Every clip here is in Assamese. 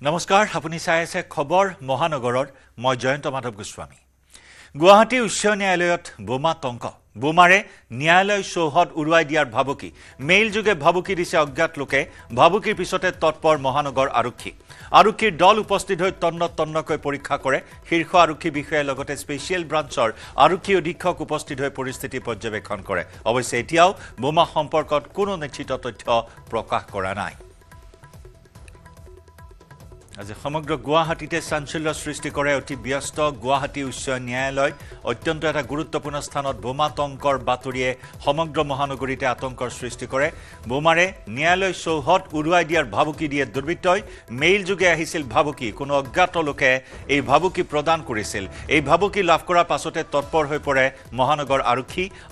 নমস্কাৰ আপুনি চাই আছে খবৰ মহানগৰৰ মই জয়ন্ত মাধৱ গোস্বামী গুৱাহাটী উচ্চ ন্যায়ালয়ত বোমা তংক বোমাৰে ন্যায়ালয় চৌহদ উৰুৱাই দিয়াৰ ভাবুকি মেইল যোগে ভাবুকি দিছে অজ্ঞাত লোকে ভাবুকিৰ পিছতে তৎপৰ মহানগৰ আৰক্ষীৰ দল উপস্থিত হৈ তন্নকৈ পৰীক্ষা কৰে শীৰ্ষ আৰক্ষী বিষয়াৰ লগতে স্পেচিয়েল ব্ৰাঞ্চৰ আৰক্ষী অধীক্ষক উপস্থিত হৈ পৰিস্থিতি পৰ্যবেক্ষণ কৰে অৱশ্যে এতিয়াও বোমা সম্পৰ্কত কোনো নিশ্চিত তথ্য প্ৰকাশ কৰা নাই আজি সমগ্ৰ গুৱাহাটীতে চাঞ্চল্য সৃষ্টি কৰে অতি ব্যস্ত গুৱাহাটী উচ্চ ন্যায়ালয় অত্যন্ত এটা গুৰুত্বপূৰ্ণ স্থানত বোমা তংকৰ বাতৰিয়ে সমগ্ৰ মহানগৰীতে আতংকৰ সৃষ্টি কৰে বোমাৰে ন্যায়ালয় চৌহদ উৰুৱাই দিয়াৰ ভাবুকি দিয়ে দুৰ্বৃত্তই মেইল যোগে আহিছিল ভাবুকি কোনো অজ্ঞাত লোকে এই ভাবুকি প্ৰদান কৰিছিল এই ভাবুকি লাভ কৰাৰ পাছতে তৎপৰ হৈ পৰে মহানগৰ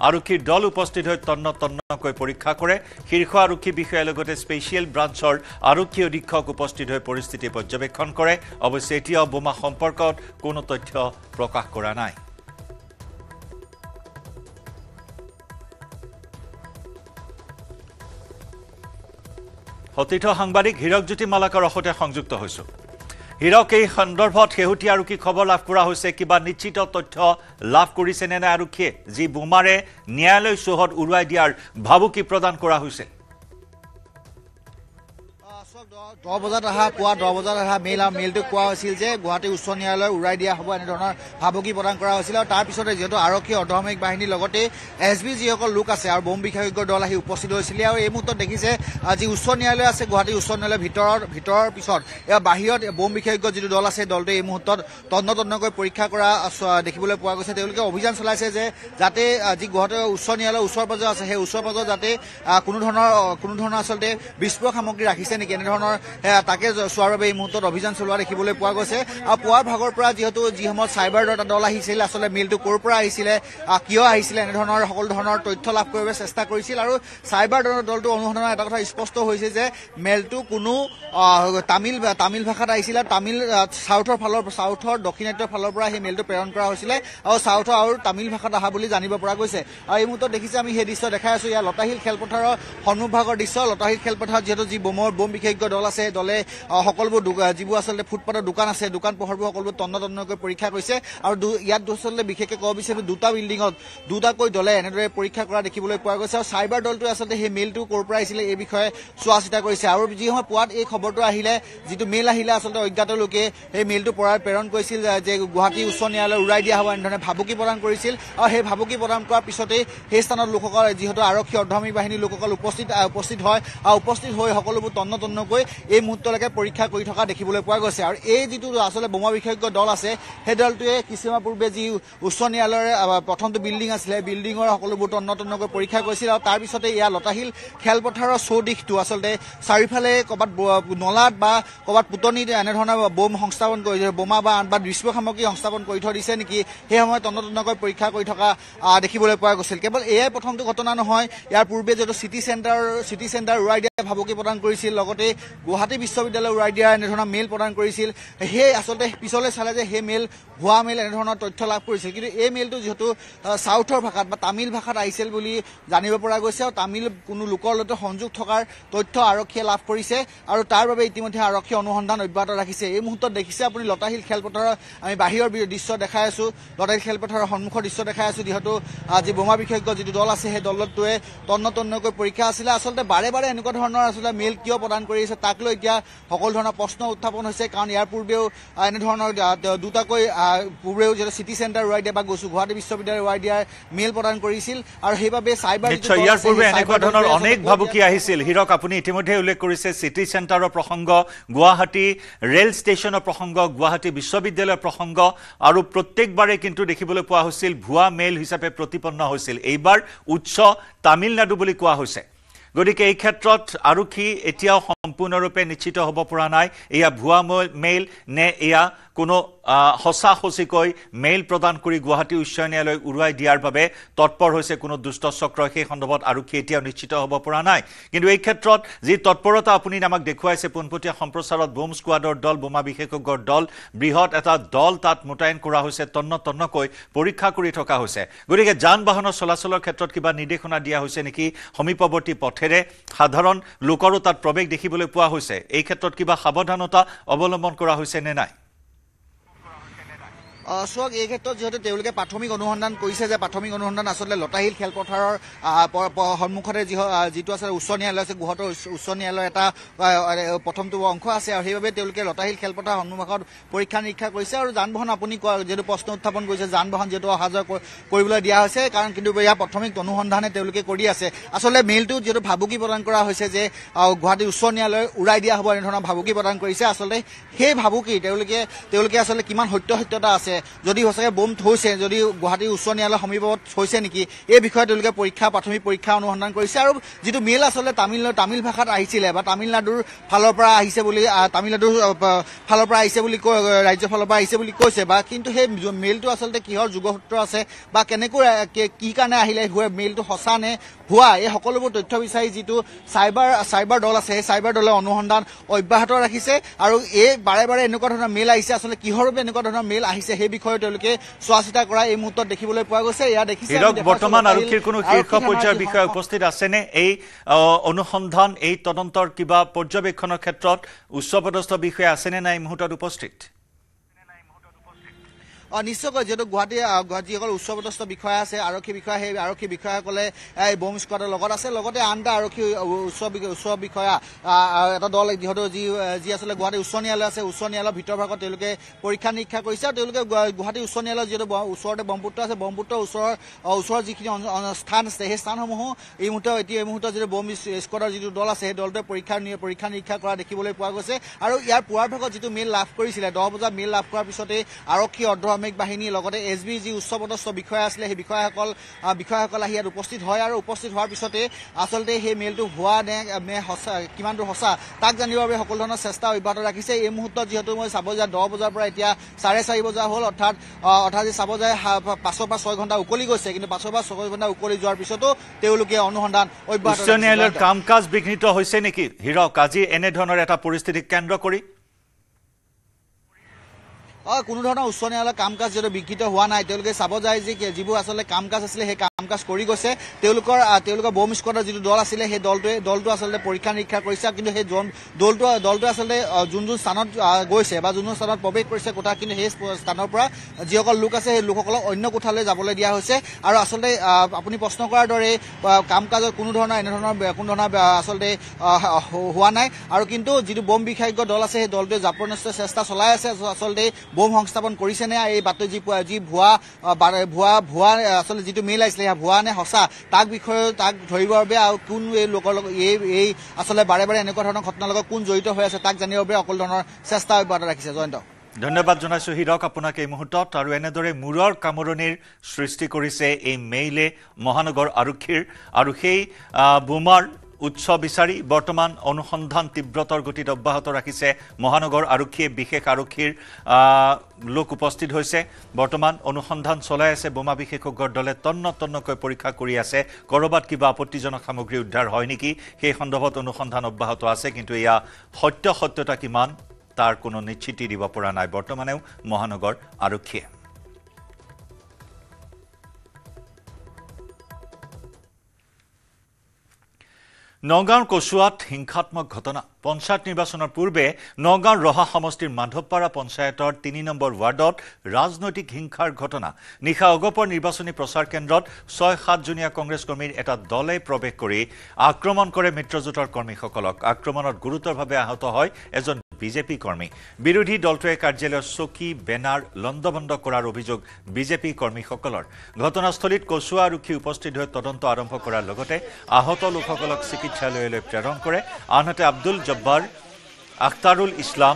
আৰক্ষীৰ দল উপস্থিত হৈ তন্নকৈ পৰীক্ষা কৰে শীৰ্ষ আৰক্ষী বিষয়াৰ লগতে স্পেচিয়েল ব্ৰাঞ্চৰ আৰক্ষী অধীক্ষক উপস্থিত হৈ পৰিস্থিতি পৰ্যবেক্ষণ কৰে অৱশ্যে এতিয়াও বোমা সম্পৰ্কত কোনো তথ্য প্ৰকাশ কৰা নাই সতীৰ্থ সাংবাদিক হীৰকজ্যোতি মালাকৰ সৈতে সংযুক্ত হৈছো হীৰক এই সন্দৰ্ভত শেহতীয়া আৰক্ষী খবৰ লাভ কৰা হৈছে কিবা নিশ্চিত তথ্য লাভ কৰিছে নে আৰক্ষীয়ে যি বোমাৰে ন্যায়ালয় চৌহদ উৰুৱাই দিয়াৰ ভাবুকি প্ৰদান কৰা হৈছে 10 বজাত পুৱা 10 বজাত মেইলটো কোৱা হৈছিল যে গুৱাহাটী উচ্চ ন্যায়ালয় উৰাই দিয়া হ'ব এনে ধৰণৰ ভাবুকি প্ৰদান কৰা হৈছিল আৰু তাৰ পিছতে যেহেতু আৰক্ষী অৰ্ধসামৰিক বাহিনীৰ লগতে এছবি যিসকল লোক আছে আৰু বম বিশেষজ্ঞ দল আহি উপস্থিত হৈছিল আৰু এই মুহূৰ্তত দেখিছে আজি উচ্চ ন্যায়ালয় আছে গুৱাহাটী উচ্চ ন্যায়ালয়ৰ ভিতৰৰ পিছত ইয়াৰ বাহিৰত বম বিশেষজ্ঞ যিটো দল আছে দলটোৱে এই মুহূৰ্তত তন্নকৈ পৰীক্ষা কৰা দেখিবলৈ পোৱা গৈছে তেওঁলোকে অভিযান চলাইছে যে যাতে আজি গুৱাহাটী উচ্চ ন্যায়ালয়ৰ ওচৰ পাজৰ আছে সেই ওচৰ পাজৰ যাতে কোনো ধৰণৰ আচলতে বিস্ফোৰক সামগ্ৰী ৰাখিছে নেকি এনে ধৰণৰ তাকে চোৱাৰ বাবে এই মুহূৰ্তত অভিযান চলোৱা দেখিবলৈ পোৱা গৈছে আৰু পুৱাৰ ভাগৰ পৰা যিহেতু যি সময়ত চাইবাৰ দল আহিছিল আচলতে মেইলটো ক'ৰ পৰা আহিছিলে কিয় আহিছিলে এনে ধৰণৰ সকলো ধৰণৰ তথ্য লাভ কৰিবলৈ চেষ্টা কৰিছিল আৰু চাইবাৰ দলটো অনুসন্ধানৰ এটা কথা স্পষ্ট হৈছে যে মেইলটো কোনো তামিল ভাষাত আহিছিলে তামিল চাউথৰ দক্ষিণাত্যৰ ফালৰ পৰা সেই মেইলটো প্ৰেৰণ কৰা হৈছিলে আৰু চাউথৰ আৰু তামিল ভাষাত অহা বুলি জানিব পৰা গৈছে আৰু এই মুহূৰ্তত দেখিছে আমি সেই দৃশ্য দেখাই আছো ইয়াৰ লতাশিল খেলপথাৰৰ সন্মুখভাগৰ দৃশ্য লতাশিল খেলপথাৰত যিহেতু যি বম বিশেষজ্ঞ দল আছে দলে সকলোবোৰ যিবোৰ আচলতে ফুটপাথৰ দোকান আছে দোকান পোহৰবোৰ সকলোবোৰ তন্নকৈ পৰীক্ষা কৰিছে আৰু ইয়াত আচলতে বিশেষকৈ ক'ব বিচাৰিছো দুটা বিল্ডিঙত দুটাকৈ দলে এনেদৰে পৰীক্ষা কৰা দেখিবলৈ পোৱা গৈছে আৰু চাইবাৰ দলটোৱে আচলতে সেই মেইলটো ক'ৰ পৰা আহিছিলে এই বিষয়ে চোৱা চিতা কৰিছে আৰু যি সময় পুৱাত এই খবৰটো আহিলে যিটো মেইল আহিলে আচলতে অজ্ঞাত লোকে সেই মেইলটো প্ৰেৰণ কৰিছিল যে গুৱাহাটী উচ্চ ন্যায়ালয় উৰাই দিয়া হ'ব এনেধৰণে ভাবুকি প্ৰদান কৰিছিল আৰু সেই ভাবুকি প্ৰদান কৰাৰ পিছতেই সেই স্থানত লোকসকল যিহেতু আৰক্ষী অৰ্ধসামৰিক বাহিনীৰ লোকসকল উপস্থিত হয় আৰু উপস্থিত হৈ সকলোবোৰ তন্নকৈ এই মুহূৰ্তলৈকে পৰীক্ষা কৰি থকা দেখিবলৈ পোৱা গৈছে আৰু এই যিটো আচলতে বোমা বিশেষজ্ঞ দল আছে সেই দলটোৱে কিছুমান পূৰ্বে যি উচ্চ ন্যায়ালয়ৰ প্ৰথমটো বিল্ডিং আছিলে বিল্ডিঙৰ সকলোবোৰ তন্নকৈ পৰীক্ষা কৰিছিল আৰু তাৰ পিছতে ইয়াৰ লতাশিল খেলপথাৰৰ চৌদিশটো আচলতে চাৰিওফালে ক'ৰবাত নলাত বা ক'ৰবাত পুতনিত এনেধৰণৰ বোম সংস্থাপন কৰি বোমা বা বিস্ফোৰক সামগ্ৰী সংস্থাপন কৰি থৈ দিছে নেকি সেই সময়ত তন্নকৈ পৰীক্ষা কৰি থকা দেখিবলৈ পোৱা গৈছিল কেৱল এয়াই প্ৰথমটো ঘটনা নহয় ইয়াৰ পূৰ্বে যিহেতু চিটি চেণ্টাৰ উৰাই দিয়া ভাবুকি প্ৰদান কৰিছিল লগতে গুৱাহাটী বিশ্ববিদ্যালয় উৰাই দিয়া এনেধৰণৰ মেইল প্ৰদান কৰিছিল সেই আচলতে পিছলৈ চালে যে সেই মেইল ভুৱা মেইল এনেধৰণৰ তথ্য লাভ কৰিছিল কিন্তু এই মেইলটো যিহেতু চাউথৰ ভাষাত বা তামিল ভাষাত আহিছিল বুলি জানিব পৰা গৈছে আৰু তামিল কোনো লোকৰ লগত সংযোগ থকাৰ তথ্য আৰক্ষীয়ে লাভ কৰিছে আৰু তাৰ বাবে ইতিমধ্যে আৰক্ষীয়ে অনুসন্ধান অব্যাহত ৰাখিছে এই মুহূৰ্তত দেখিছে আপুনি লতাশিল খেলপথাৰৰ আমি বাহিৰৰ দৃশ্য দেখাই আছো লতাশিল খেলপথাৰৰ সন্মুখৰ দৃশ্য দেখাই আছো যিহেতু আজি বোমা বিশেষজ্ঞ যিটো দল আছে সেই দলটোৱে তন্নকৈ পৰীক্ষা আছিলে আচলতে বাৰে এনেকুৱা ধৰণৰ আচলতে মেইল কিয় প্ৰদান কৰি আছে তাক লৈ এতিয়া সকলো ধৰণৰ প্ৰশ্ন উত্থাপন হৈছে কাৰণ ইয়াৰ পূৰ্বেও এনেধৰণৰ দুটাকৈ পূৰ্বেও যিহেতু চিটি চেণ্টাৰ উৰাই দিয়া বা গুৱাহাটী বিশ্ববিদ্যালয় উৰাই দিয়াৰ মেইল প্ৰদান কৰিছিল আৰু সেইবাবে চাইবাৰ ইয়াৰ পূৰ্বে এনেকুৱা ধৰণৰ অনেক ভাবুকি আহিছিল হীৰক আপুনি ইতিমধ্যে উল্লেখ কৰিছে চিটি চেণ্টাৰৰ প্ৰসংগ গুৱাহাটী ৰেল ষ্টেচনৰ প্ৰসংগ গুৱাহাটী বিশ্ববিদ্যালয়ৰ প্ৰসংগ আৰু প্ৰত্যেকবাৰে কিন্তু দেখিবলৈ পোৱা হৈছিল ভুৱা মেইল হিচাপে প্ৰতিপন্ন হৈছিল এইবাৰ উৎস তামিলনাডু বুলি কোৱা হৈছে গতিকে এই ক্ষেত্ৰত আৰক্ষী এতিয়াও সম্পূৰ্ণৰূপে নিশ্চিত হ'ব পৰা নাই এয়া ভুৱা মেইল নে এয়া কোনো সঁচা সঁচিকৈ মেইল প্ৰদান কৰি গুৱাহাটী উচ্চ ন্যায়ালয় উৰুৱাই দিয়াৰ বাবে তৎপৰ হৈছে কোনো দুষ্ট চক্ৰ সেই সন্দৰ্ভত আৰক্ষী এতিয়াও নিশ্চিত হ'ব পৰা নাই কিন্তু এই ক্ষেত্ৰত যি তৎপৰতা আপুনি আমাক দেখুৱাইছে পোনপটীয়া সম্প্ৰচাৰত বোম স্কোৱাডৰ দল বোমা বিশেষজ্ঞৰ দল বৃহৎ এটা দল তাত মোতায়েন কৰা হৈছে তন্নকৈ পৰীক্ষা কৰি থকা হৈছে গতিকে যান বাহনৰ চলাচলৰ ক্ষেত্ৰত কিবা নিৰ্দেশনা দিয়া হৈছে নেকি সমীপৱৰ্তী পথেৰে সাধাৰণ লোকৰো তাত প্ৰৱেশ দেখিবলৈ পোৱা হৈছে এই ক্ষেত্ৰত কিবা সাৱধানতা অৱলম্বন কৰা হৈছে নে নাই চোৱাক এই ক্ষেত্ৰত যিহেতু তেওঁলোকে প্ৰাথমিক অনুসন্ধান কৰিছে যে প্ৰাথমিক অনুসন্ধান আচলতে লতাশিল খেলপথাৰৰ সন্মুখতে যিটো আছে উচ্চ ন্যায়ালয় আছে গুৱাহাটীৰ উচ্চ ন্যায়ালয়ৰ এটা প্ৰথমটো অংশ আছে আৰু সেইবাবে তেওঁলোকে লতাশিল খেলপথাৰ সন্মুখত পৰীক্ষা নিৰীক্ষা কৰিছে আৰু যান বাহন আপুনি যিহেতু প্ৰশ্ন উত্থাপন কৰিছে যান বাহন যিহেতু অহা যোৱা কৰিবলৈ দিয়া হৈছে কাৰণ কিন্তু ইয়াৰ প্ৰাথমিক অনুসন্ধানে তেওঁলোকে কৰি আছে আচলতে মেইলটো যিহেতু ভাবুকি প্ৰদান কৰা হৈছে যে গুৱাহাটী উচ্চ ন্যায়ালয় উৰাই দিয়া হ'ব এনেধৰণৰ ভাবুকি প্ৰদান কৰিছে আচলতে সেই ভাবুকি তেওঁলোকে আচলতে কিমান সত্যতা আছে যদি সঁচাকৈ বোম থৈছে যদি গুৱাহাটী উচ্চ ন্যায়ালয়ৰ সমীপত থৈছে নেকি এই বিষয়ে তেওঁলোকে প্ৰাথমিক পৰীক্ষা অনুসন্ধান কৰিছে আৰু যিটো মেইল আচলতে তামিল ভাষাত আহিছিলে বা তামিলনাডুৰ ফালৰ পৰা আহিছে বুলি ৰাজ্যৰ ফালৰ পৰা আহিছে বুলি কৈছে বা কিন্তু সেই মেইলটো আচলতে কিহৰ যোগসূত্ৰ আছে বা কেনেকৈ কি কাৰণে আহিলে মেইলটো সঁচা নে ভুৱা এই সকলোবোৰ তথ্য বিচাৰি যিটো চাইবাৰ দল আছে সেই চাইবাৰ দলে অনুসন্ধান অব্যাহত ৰাখিছে আৰু এই বাৰে এনেকুৱা ধৰণৰ মেইল আহিছে আচলতে কিহৰ বাবে এনেকুৱা ধৰণৰ মেইল আহিছে সেই বিষয়ে তেওঁলোকে চোৱা চিতা কৰা এই মুহূৰ্তত দেখিবলৈ পোৱা গৈছে এয়া দেখিছে বৰ্তমান আৰক্ষীৰ কোনো শীৰ্ষ পৰ্যায়ৰ বিষয়া উপস্থিত আছেনে এই অনুসন্ধান এই তদন্তৰ কিবা পৰ্যবেক্ষণৰ ক্ষেত্ৰত উচ্চপদস্থ বিষয়া আছেনে নাই এই মুহূৰ্তত উপস্থিত নিশ্চয়কৈ যিহেতু যিসকল উচ্চপদস্থ বিষয়া আছে আৰক্ষী বিষয়া সেই আৰক্ষী বিষয়াসকলে এই বোম স্কোৱাডৰ লগত আছে লগতে আন এটা আৰক্ষী উচ্চ বিষয়া এটা দল যিহেতু যি আচলতে গুৱাহাটী উচ্চ ন্যায়ালয় আছে উচ্চ ন্যায়ালয়ৰ ভিতৰভাগত তেওঁলোকে পৰীক্ষা নিৰীক্ষা কৰিছে আৰু তেওঁলোকে গুৱাহাটী উচ্চ ন্যায়ালয় যিহেতু ওচৰতে ব্ৰহ্মপুত্ৰ আছে ব্ৰহ্মপুত্ৰৰ ওচৰৰ যিখিনি স্থান আছে সেই স্থানসমূহো এই মুহূৰ্তত যিটো বোম স্কোৱাডৰ যিটো দল আছে সেই দলটোৱে পৰীক্ষা নিৰীক্ষা কৰা দেখিবলৈ পোৱা গৈছে আৰু ইয়াৰ পুৱাৰ ভাগত যিটো মেইল লাভ কৰিছিলে 10 বজাত মেইল লাভ কৰাৰ পিছতে আৰক্ষী অৰ্ধসামৰিক বাহিনী লগতে এছবি যি উচ্চপদস্থ বিষয়া আছিলে সেই বিষয়াসকল আহি ইয়াত উপস্থিত হয় আৰু উপস্থিত হোৱাৰ পিছতে আচলতে সেই মেইলটো ভুৱা নে সঁচা কিমান দূৰ সঁচা তাক জানিবৰ বাবে সকলো ধৰণৰ চেষ্টা অব্যাহত ৰাখিছে এই মুহূৰ্তত যিহেতু মই চাব যায় 10 বজাৰ পৰা এতিয়া 4:30 বজা হ'ল অৰ্থাৎ চাব যায় 5 পৰা 6 ঘণ্টা উকলি গৈছে কিন্তু 5 পৰা 6 ঘণ্টা উকলি যোৱাৰ পিছতো তেওঁলোকে অনুসন্ধান অব্যাহত উচ্চ ন্যায়ালয়ৰ কাম কাজ বিঘ্নিত হৈছে নেকি হিৰক আজি এনেধৰণৰ এটা পৰিস্থিতিক কেন্দ্ৰ কৰি কোনো ধৰণৰ উচ্চ ন্যায়ালয়ৰ কাম কাজ যিহেতু বিঘ্নিত হোৱা নাই তেওঁলোকে চাব যায় যে যিবোৰ আচলতে কাম কাজ আছিলে সেই কাম কাজ কৰি গৈছে তেওঁলোকৰ বোম স্কোৱাডৰ যিটো দল আছিলে সেই দলটো আচলতে পৰীক্ষা নিৰীক্ষা কৰিছে কিন্তু সেই দলটো আচলতে যোন স্থানত গৈছে বা যোন স্থানত প্ৰৱেশ কৰিছে কোঠা কিন্তু সেই স্থানৰ পৰা যিসকল লোক আছে সেই লোকসকলক অন্য কোঠালৈ যাবলৈ দিয়া হৈছে আৰু আচলতে আপুনি প্ৰশ্ন কৰাৰ দৰে কাম কাজৰ কোনো ধৰণৰ আচলতে হোৱা নাই আৰু কিন্তু যিটো বোম বিশেষজ্ঞ দল আছে সেই দলটোৱে জাপনস্থ চেষ্টা চলাই আছে আচলতে বোম সংস্থাপন কৰিছে নে এই বাতৰি যি ভুৱা আচলতে যিটো মেইল আহিছিলে সেয়া ভুৱা নে সঁচা তাক ধৰিবৰ বাবে আৰু কোন এই লোকৰ লগত এই আচলতে বাৰে এনেকুৱা ধৰণৰ ঘটনাৰ লগত কোন জড়িত হৈ আছে তাক জানিবৰ বাবে সকলো ধৰণৰ চেষ্টা অব্যাহত ৰাখিছে জয়ন্ত ধন্যবাদ জনাইছো হিৰক আপোনাক এই মুহূৰ্তত আৰু এনেদৰে মূৰৰ কামৰণিৰ সৃষ্টি কৰিছে এই মেইলে মহানগৰ আৰক্ষীৰ আৰু সেই বোমাৰ উৎস বিচাৰি বৰ্তমান অনুসন্ধান তীব্ৰতৰ গতিত অব্যাহত ৰাখিছে মহানগৰ আৰক্ষীয়ে বিশেষ আৰক্ষীৰ লোক উপস্থিত হৈছে বৰ্তমান অনুসন্ধান চলাই আছে বোমা বিশেষজ্ঞৰ দলে তন্নকৈ পৰীক্ষা কৰি আছে কৰবাত কিবা আপত্তিজনক সামগ্ৰী উদ্ধাৰ হয় নেকি সেই সন্দৰ্ভত অনুসন্ধান অব্যাহত আছে কিন্তু এয়া সত্যতা কিমান তাৰ কোনো নিশ্চিতি দিব পৰা নাই বৰ্তমানেও মহানগৰ আৰক্ষীয়ে নগাঁৱৰ কচুৱাত হিংসাত্মক ঘটনা পঞ্চায়ত নিৰ্বাচনৰ পূৰ্বে নগাঁৱৰ ৰহা সমষ্টিৰ মাধৱপাৰা পঞ্চায়তৰ ৩ নম্বৰ ৱাৰ্ডত ৰাজনৈতিক হিংসাৰ ঘটনা নিশা অগপৰ নিৰ্বাচনী প্ৰচাৰ কেন্দ্ৰত ৬-৭ জনীয়া কংগ্ৰেছ কৰ্মীৰ এটা দলে প্ৰৱেশ কৰি আক্ৰমণ কৰে মিত্ৰজোঁটৰ কৰ্মীসকলক আক্ৰমণত গুৰুতৰভাৱে আহত হয় এজন বিজেপি কৰ্মী বিৰোধী দলটোৱে কাৰ্যালয়ৰ চকী বেনাৰ লণ্ডভণ্ড কৰাৰ অভিযোগ বিজেপি কৰ্মীসকলৰ ঘটনাস্থলীত কচুৱা আৰক্ষী উপস্থিত হৈ তদন্ত আৰম্ভ কৰাৰ লগতে আহত লোকসকলক চিকিৎসালয়লৈ প্ৰেৰণ কৰে আনহাতে আব্দুল জব্বাৰ আখতাৰুল ইছলাম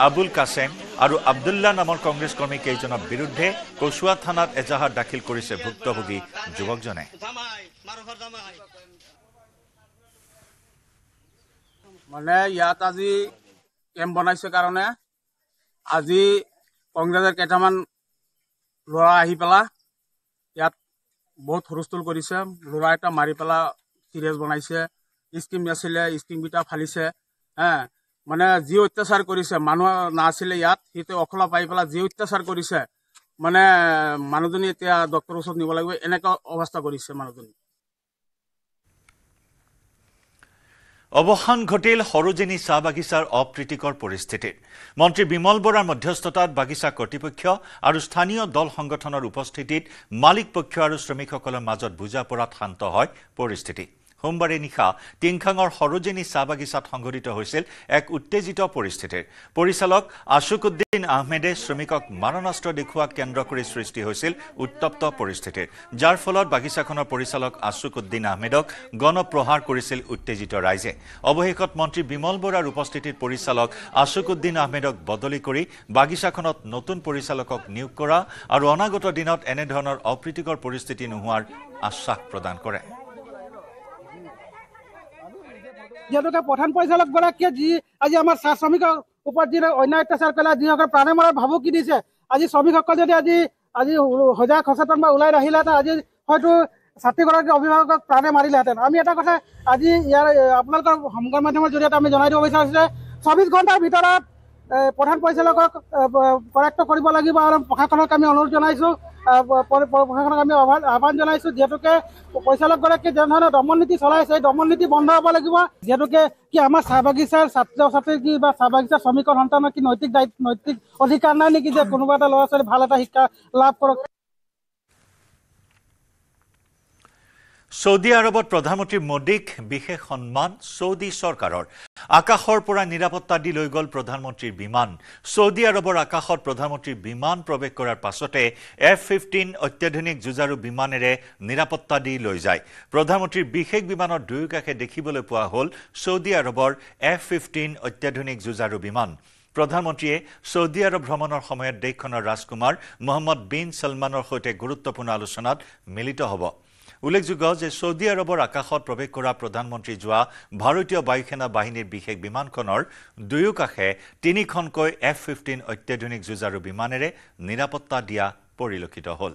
আবুল কাছেম আৰু আব্দুল্লাহ নামৰ কংগ্ৰেছ কৰ্মী কেইজনৰ বিৰুদ্ধে কচুৱা থানাত এজাহাৰ দাখিল কৰিছে ভুক্তভোগী যুৱকজনে মানে ইয়াত আজি কেম্প বনাইছে কাৰণে আজি কংগ্ৰেছৰ কেইটামান ল'ৰা আহি পেলা ইয়াত বহুত হুলস্থুল কৰিছে। ল'ৰা এটা মাৰি পেলা চিৰিয়াছ বনাইছে, স্কিম আছিলে স্কিমকেইটা ফালিছে। মানে যি অত্যাচাৰ কৰিছে, মানুহ নাছিলে ইয়াত, সিহঁতে অখলা পাই পেলাই যি অত্যাচাৰ কৰিছে, মানে মানুহজনী এতিয়া ডক্টৰৰ ওচৰত নিব লাগিব, এনেকুৱা অৱস্থা কৰিছে মানুহজনী। অৱসান ঘটিল সৰোজিনী চাহ বাগিচাৰ অপ্ৰীতিকৰ পৰিস্থিতিৰ। মন্ত্ৰী বিমল বৰাৰ মধ্যস্থতাত বাগিচা কৰ্তৃপক্ষ আৰু স্থানীয় দল সংগঠনৰ উপস্থিতিত মালিক পক্ষ আৰু শ্ৰমিকসকলৰ মাজত বুজাপৰাত শান্ত হয় পৰিস্থিতি। সোমবাৰে নিশা টিংখাঙৰ সৰোজিনী চাহ বাগিচাত সংঘটিত হৈছিল এক উত্তেজিত পৰিস্থিতিৰ। পৰিচালক আশুকুদ্দিন আহমেদে শ্ৰমিকক মাৰণাস্ত্ৰ দেখুওৱা কেন্দ্ৰ কৰি সৃষ্টি হৈছিল উত্তপ্ত পৰিস্থিতিৰ, যাৰ ফলত বাগিচাখনৰ পৰিচালক আশুকুদ্দিন আহমেদক গণপ্ৰহাৰ কৰিছিল উত্তেজিত ৰাইজে। অৱশেষত মন্ত্ৰী বিমল বৰাৰ উপস্থিতিত পৰিচালক আশুকুদ্দিন আহমেদক বদলি কৰি বাগিচাখনত নতুন পৰিচালকক নিয়োগ কৰা আৰু অনাগত দিনত এনেধৰণৰ অপ্ৰীতিকৰ পৰিস্থিতি নোহোৱাৰ আশ্বাস প্ৰদান কৰে। যিহেতুকে প্ৰধান পৰিচালকগৰাকীয়ে যি আজি আমাৰ চাহ শ্ৰমিকৰ ওপৰত যি অন্যায় অত্যাচাৰ পেলাই যিসকল প্ৰাণে মৰাৰ ভাবুকি দিছে, আজি শ্ৰমিকসকল যদি আজি সজাগ সচেতন বা ওলাই নাহিলেহেঁতেন, আজি হয়তো ছাত্ৰীগৰাকী অভিভাৱকক প্ৰাণে মাৰিলেহেঁতেন। আমি এটা কথা আজি ইয়াৰ আপোনালোকৰ সংবাদ মাধ্যমৰ জৰিয়তে আমি জনাই দিব বিচাৰিছোঁ যে 24 ঘণ্টাৰ ভিতৰত প্ৰধান পৰিচালকক কৰায়ত্ব কৰিব লাগিব আৰু প্ৰশাসনক আমি অনুৰোধ জনাইছোঁ, প্ৰশাসনক আমি আহ্বান জনাইছোঁ, যিহেতুকে পৰিচালকগৰাকীয়ে যেনেধৰণে দমন নীতি চলাইছে, এই দমন নীতি বন্ধ হ'ব লাগিব। যিহেতুকে কি আমাৰ চাহ বাগিচাৰ ছাত্ৰ ছাত্ৰীৰ কি বা চাহ বাগিচাৰ শ্ৰমিকৰ সন্তানৰ কি নৈতিক অধিকাৰ নাই নেকি যে কোনোবা এটা ল'ৰা ছোৱালী ভাল এটা শিক্ষা লাভ কৰক। সৌদি আৰবত প্ৰধানমন্ত্ৰী মোদীক বিশেষ সন্মান সৌদি চৰকাৰৰ। আকাশৰ পৰা নিৰাপত্তা দি লৈ গ'ল প্ৰধানমন্ত্ৰীৰ বিমান। সৌদি আৰবৰ আকাশত প্ৰধানমন্ত্ৰীৰ বিমান প্ৰৱেশ কৰাৰ পাছতে F-15 অত্যাধুনিক যুঁজাৰু বিমানেৰে নিৰাপত্তা দি লৈ যায়। প্ৰধানমন্ত্ৰীৰ বিশেষ বিমানৰ দুয়োকাষে দেখিবলৈ পোৱা হ'ল সৌদি আৰবৰ F-15 অত্যাধুনিক যুঁজাৰু বিমান। প্ৰধানমন্ত্ৰীয়ে সৌদি আৰব ভ্ৰমণৰ সময়ত দেশখনৰ ৰাজকুমাৰ মহম্মদ বিন ছলমানৰ সৈতে গুৰুত্বপূৰ্ণ আলোচনাত মিলিত হ'ব। উল্লেখযোগ্য যে সৌদি আৰবৰ আকাশত প্ৰৱেশ কৰা প্ৰধানমন্ত্ৰী যোৱা ভাৰতীয় বায়ুসেনা বাহিনীৰ বিশেষ বিমানখনৰ দুয়োকাষে 3খনকৈ F-15 অত্যাধুনিক যুঁজাৰু বিমানেৰে নিৰাপত্তা দিয়া পৰিলক্ষিত হ'ল।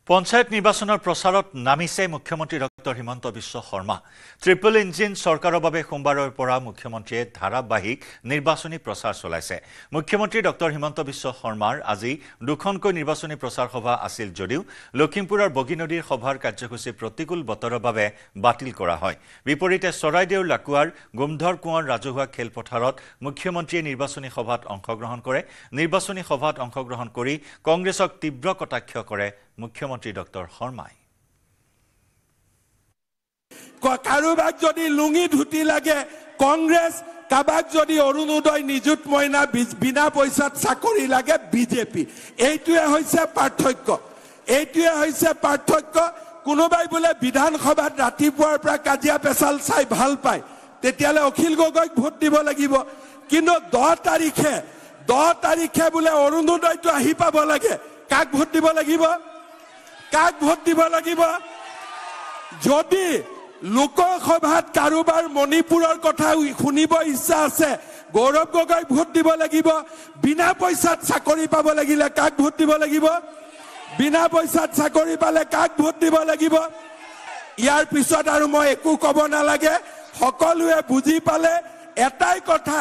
পঞ্চায়ত নিৰ্বাচনৰ প্ৰচাৰত নামিছে মুখ্যমন্ত্ৰী doctor Himanta Biswa Sarma. Triple engine চৰকাৰৰ বাবে সোমবাৰৰ পৰা মুখ্যমন্ত্ৰীয়ে ধাৰাবাহিক নিৰ্বাচনী প্ৰচাৰ চলাইছে। মুখ্যমন্ত্ৰী ডক্টৰ হিমন্ত বিশ্ব শৰ্মাৰ আজি দুখনকৈ নিৰ্বাচনী প্ৰচাৰ সভা আছিল যদিও লখিমপুৰৰ বগীনদীৰ সভাৰ কাৰ্যসূচী প্ৰতিকূল বতৰৰ বাবে বাতিল কৰা হয়। বিপৰীতে চৰাইদেউৰ লাকুৱাৰ গোমধৰ কোঁৱৰ ৰাজহুৱা খেলপথাৰত মুখ্যমন্ত্ৰীয়ে নিৰ্বাচনী সভাত অংশগ্ৰহণ কৰে। নিৰ্বাচনী সভাত অংশগ্ৰহণ কৰি কংগ্ৰেছক তীব্ৰ কটাক্ষ কৰে মুখ্যমন্ত্ৰী ডক্টৰ শৰ্মাই। কাৰোবাক যদি লুঙি ধুতি লাগে কংগ্ৰেছ, কাৰোবাক যদি অৰুণোদয় নিযুত মইনা বিনা পইচাত চাকৰি লাগে বিজেপি। এইটোৱে হৈছে পাৰ্থক্য। কোনোবাই বোলে বিধানসভাত ৰাতিপুৱাৰ পৰা কাজিয়া পেচাল চাই ভাল পায়, তেতিয়াহ'লে অখিল গগৈক ভোট দিব লাগিব। কিন্তু 10 তাৰিখে বোলে অৰুণোদয়টো আহি পাব লাগে, কাক ভোট দিব লাগিব? যদি লোকসভাত কাৰোবাৰ মণিপুৰৰ কথা শুনিব ইচ্ছা আছে, গৌৰৱ গগৈক ভোট দিব লাগিব। বিনা পইচাত চাকৰি পাব লাগিলে কাক ভোট দিব লাগিব? বিনা পইচাত চাকৰি পালে কাক ভোট দিব লাগিব? ইয়াৰ পিছত আৰু মই একো ক'ব নালাগে, সকলোৱে বুজি পালে এটাই কথা,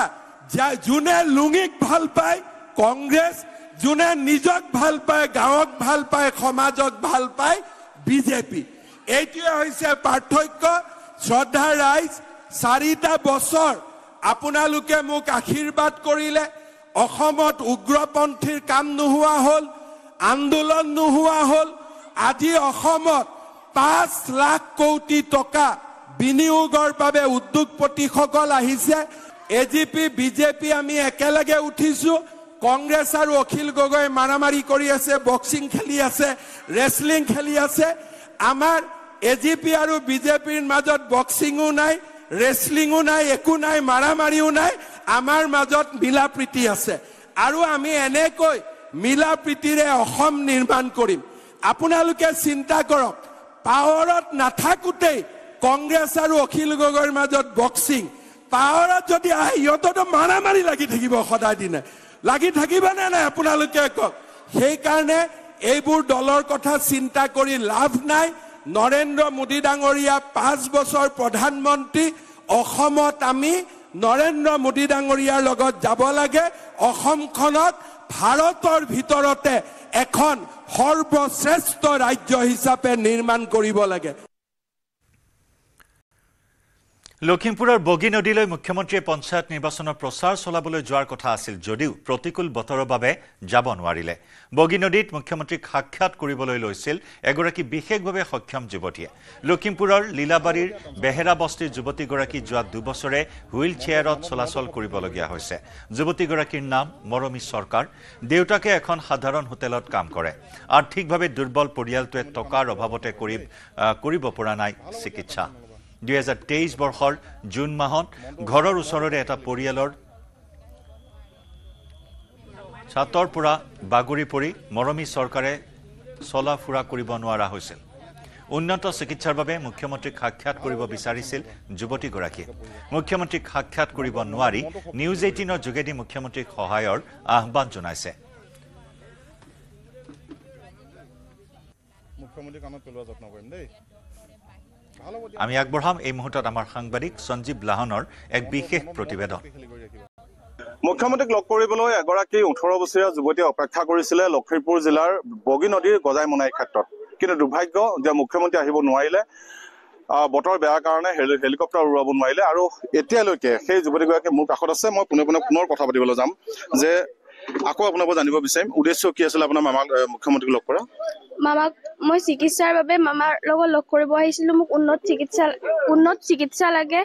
যোনে লুঙিক ভাল পায় কংগ্ৰেছ, যোনে নিজক ভাল পায়, গাঁৱক ভাল পায়, সমাজক ভাল পায় বিজেপি। এইটোৱে হৈছে পাৰ্থক্য। শ্ৰদ্ধা ৰাইজ, 4টা বছৰ আপোনালোকে মোক আশীৰ্বাদ কৰিলে। অসমত উগ্ৰপন্থীৰ কাম নোহোৱা হ'ল, আন্দোলন নোহোৱা হ'ল। আজি অসমত 5 লাখ কোটি টকা বিনিয়োগৰ বাবে উদ্যোগপতিসকল আহিছে। এজিপি বিজেপি আমি একেলগে উঠিছো। কংগ্ৰেছ আৰু অখিল গগৈ মাৰামাৰি কৰি আছে, বক্সিং খেলি আছে, ৰেচলিং খেলি আছে। আমাৰ এজিপি আৰু বিজেপিৰ মাজত বক্সিঙো নাই, ৰেচলিঙো নাই, একো নাই, মাৰামাৰিও নাই। আমাৰ মাজত মিলা প্ৰীতি আছে আৰু আমি এনেকৈ মিলা প্ৰীতিৰে অসম নিৰ্মাণ কৰিম। আপোনালোকে চিন্তা কৰক পাৱাৰত নাথাকোঁতেই কংগ্ৰেছ আৰু অখিল গগৈৰ মাজত বক্সিং পাৱাৰত যদি আহে সিহঁততো মাৰামাৰি লাগি থাকিব সদায় দিনে লাগি থাকিবনে নাই আপোনালোকে কওক সেইকাৰণে এইবোৰ দলৰ কথা চিন্তা কৰি লাভ নাই নৰেন্দ্ৰ মোদী ডাঙৰীয়া 5 বছৰ প্ৰধানমন্ত্ৰী অসমত আমি নৰেন্দ্ৰ মোদী ডাঙৰীয়াৰ লগত যাব লাগে অসমখনক ভাৰতৰ ভিতৰতে এখন সৰ্বশ্ৰেষ্ঠ ৰাজ্য হিচাপে নিৰ্মাণ কৰিব লাগে লখিমপুৰৰ বগী নদীলৈ মুখ্যমন্ত্ৰীয়ে পঞ্চায়ত নিৰ্বাচনৰ প্ৰচাৰ চলাবলৈ যোৱাৰ কথা আছিল যদিও প্ৰতিকূল বতৰৰ বাবে যাব নোৱাৰিলে বগী নদীত মুখ্যমন্ত্ৰীক সাক্ষাৎ কৰিবলৈ লৈছিল এগৰাকী বিশেষভাৱে সক্ষম যুৱতীয়ে লখিমপুৰৰ লীলাবাৰীৰ বেহেৰা বস্তিৰ যুৱতীগৰাকী যোৱা 2 বছৰে হুইল চেয়াৰত চলাচল কৰিবলগীয়া হৈছে যুৱতীগৰাকীৰ নাম মৰমী চৰকাৰ দেউতাকে এখন সাধাৰণ হোটেলত কাম কৰে আৰ্থিকভাৱে দুৰ্বল পৰিয়ালটোৱে টকাৰ অভাৱতে কৰিব পৰা নাই চিকিৎসা 2023 বৰ্ষৰ জুন মাহত ঘৰৰ ওচৰৰে এটা পৰিয়ালৰ ছাতৰ পৰা বাগৰি পৰি মৰমী চৰকাৰে চলা ফুৰা কৰিব নোৱাৰা হৈছিল উন্নত চিকিৎসাৰ বাবে মুখ্যমন্ত্ৰীক সাক্ষাৎ কৰিব বিচাৰিছিল যুৱতীগৰাকীয়ে মুখ্যমন্ত্ৰীক সাক্ষাৎ কৰিব নোৱাৰি নিউজ 18ৰ যোগেদি মুখ্যমন্ত্ৰীক সহায়ৰ আহ্বান জনাইছে মুখ্যমন্ত্ৰীৰ কামত পেলোৱা যত্ন কৰিম দেই আমি আগবঢ়াম এই মুহূৰ্তত আমাৰ সাংবাদিক সঞ্জীৱ লাহনৰ এক বিশেষ প্ৰতিবেদন মুখ্যমন্ত্ৰীক লগ কৰিবলৈ এগৰাকী 18 বছৰীয়া যুৱতীয়ে অপেক্ষা কৰিছিলে লখিমপুৰ জিলাৰ বগী নদীৰ গজাইমনাই ক্ষেত্ৰত কিন্তু দুৰ্ভাগ্য যে মুখ্যমন্ত্ৰী আহিব নোৱাৰিলে বতৰ বেয়াৰ কাৰণে হেলিকপ্টাৰ উৰুৱাব নোৱাৰিলে আৰু এতিয়ালৈকে সেই যুৱতীগৰাকী মোৰ কাষত আছে মই পুনৰ কথা পাতিবলৈ যাম যে আকৌ আপোনাক জানিব বিচাৰিম উদ্দেশ্য কি আছিল আপোনাৰ মামাক মুখ্যমন্ত্ৰীক লগ কৰা মামাক মই চিকিৎসাৰ বাবে মামাৰ লগত লগ কৰিব আহিছিলো মোক উন্নত চিকিৎসা লাগে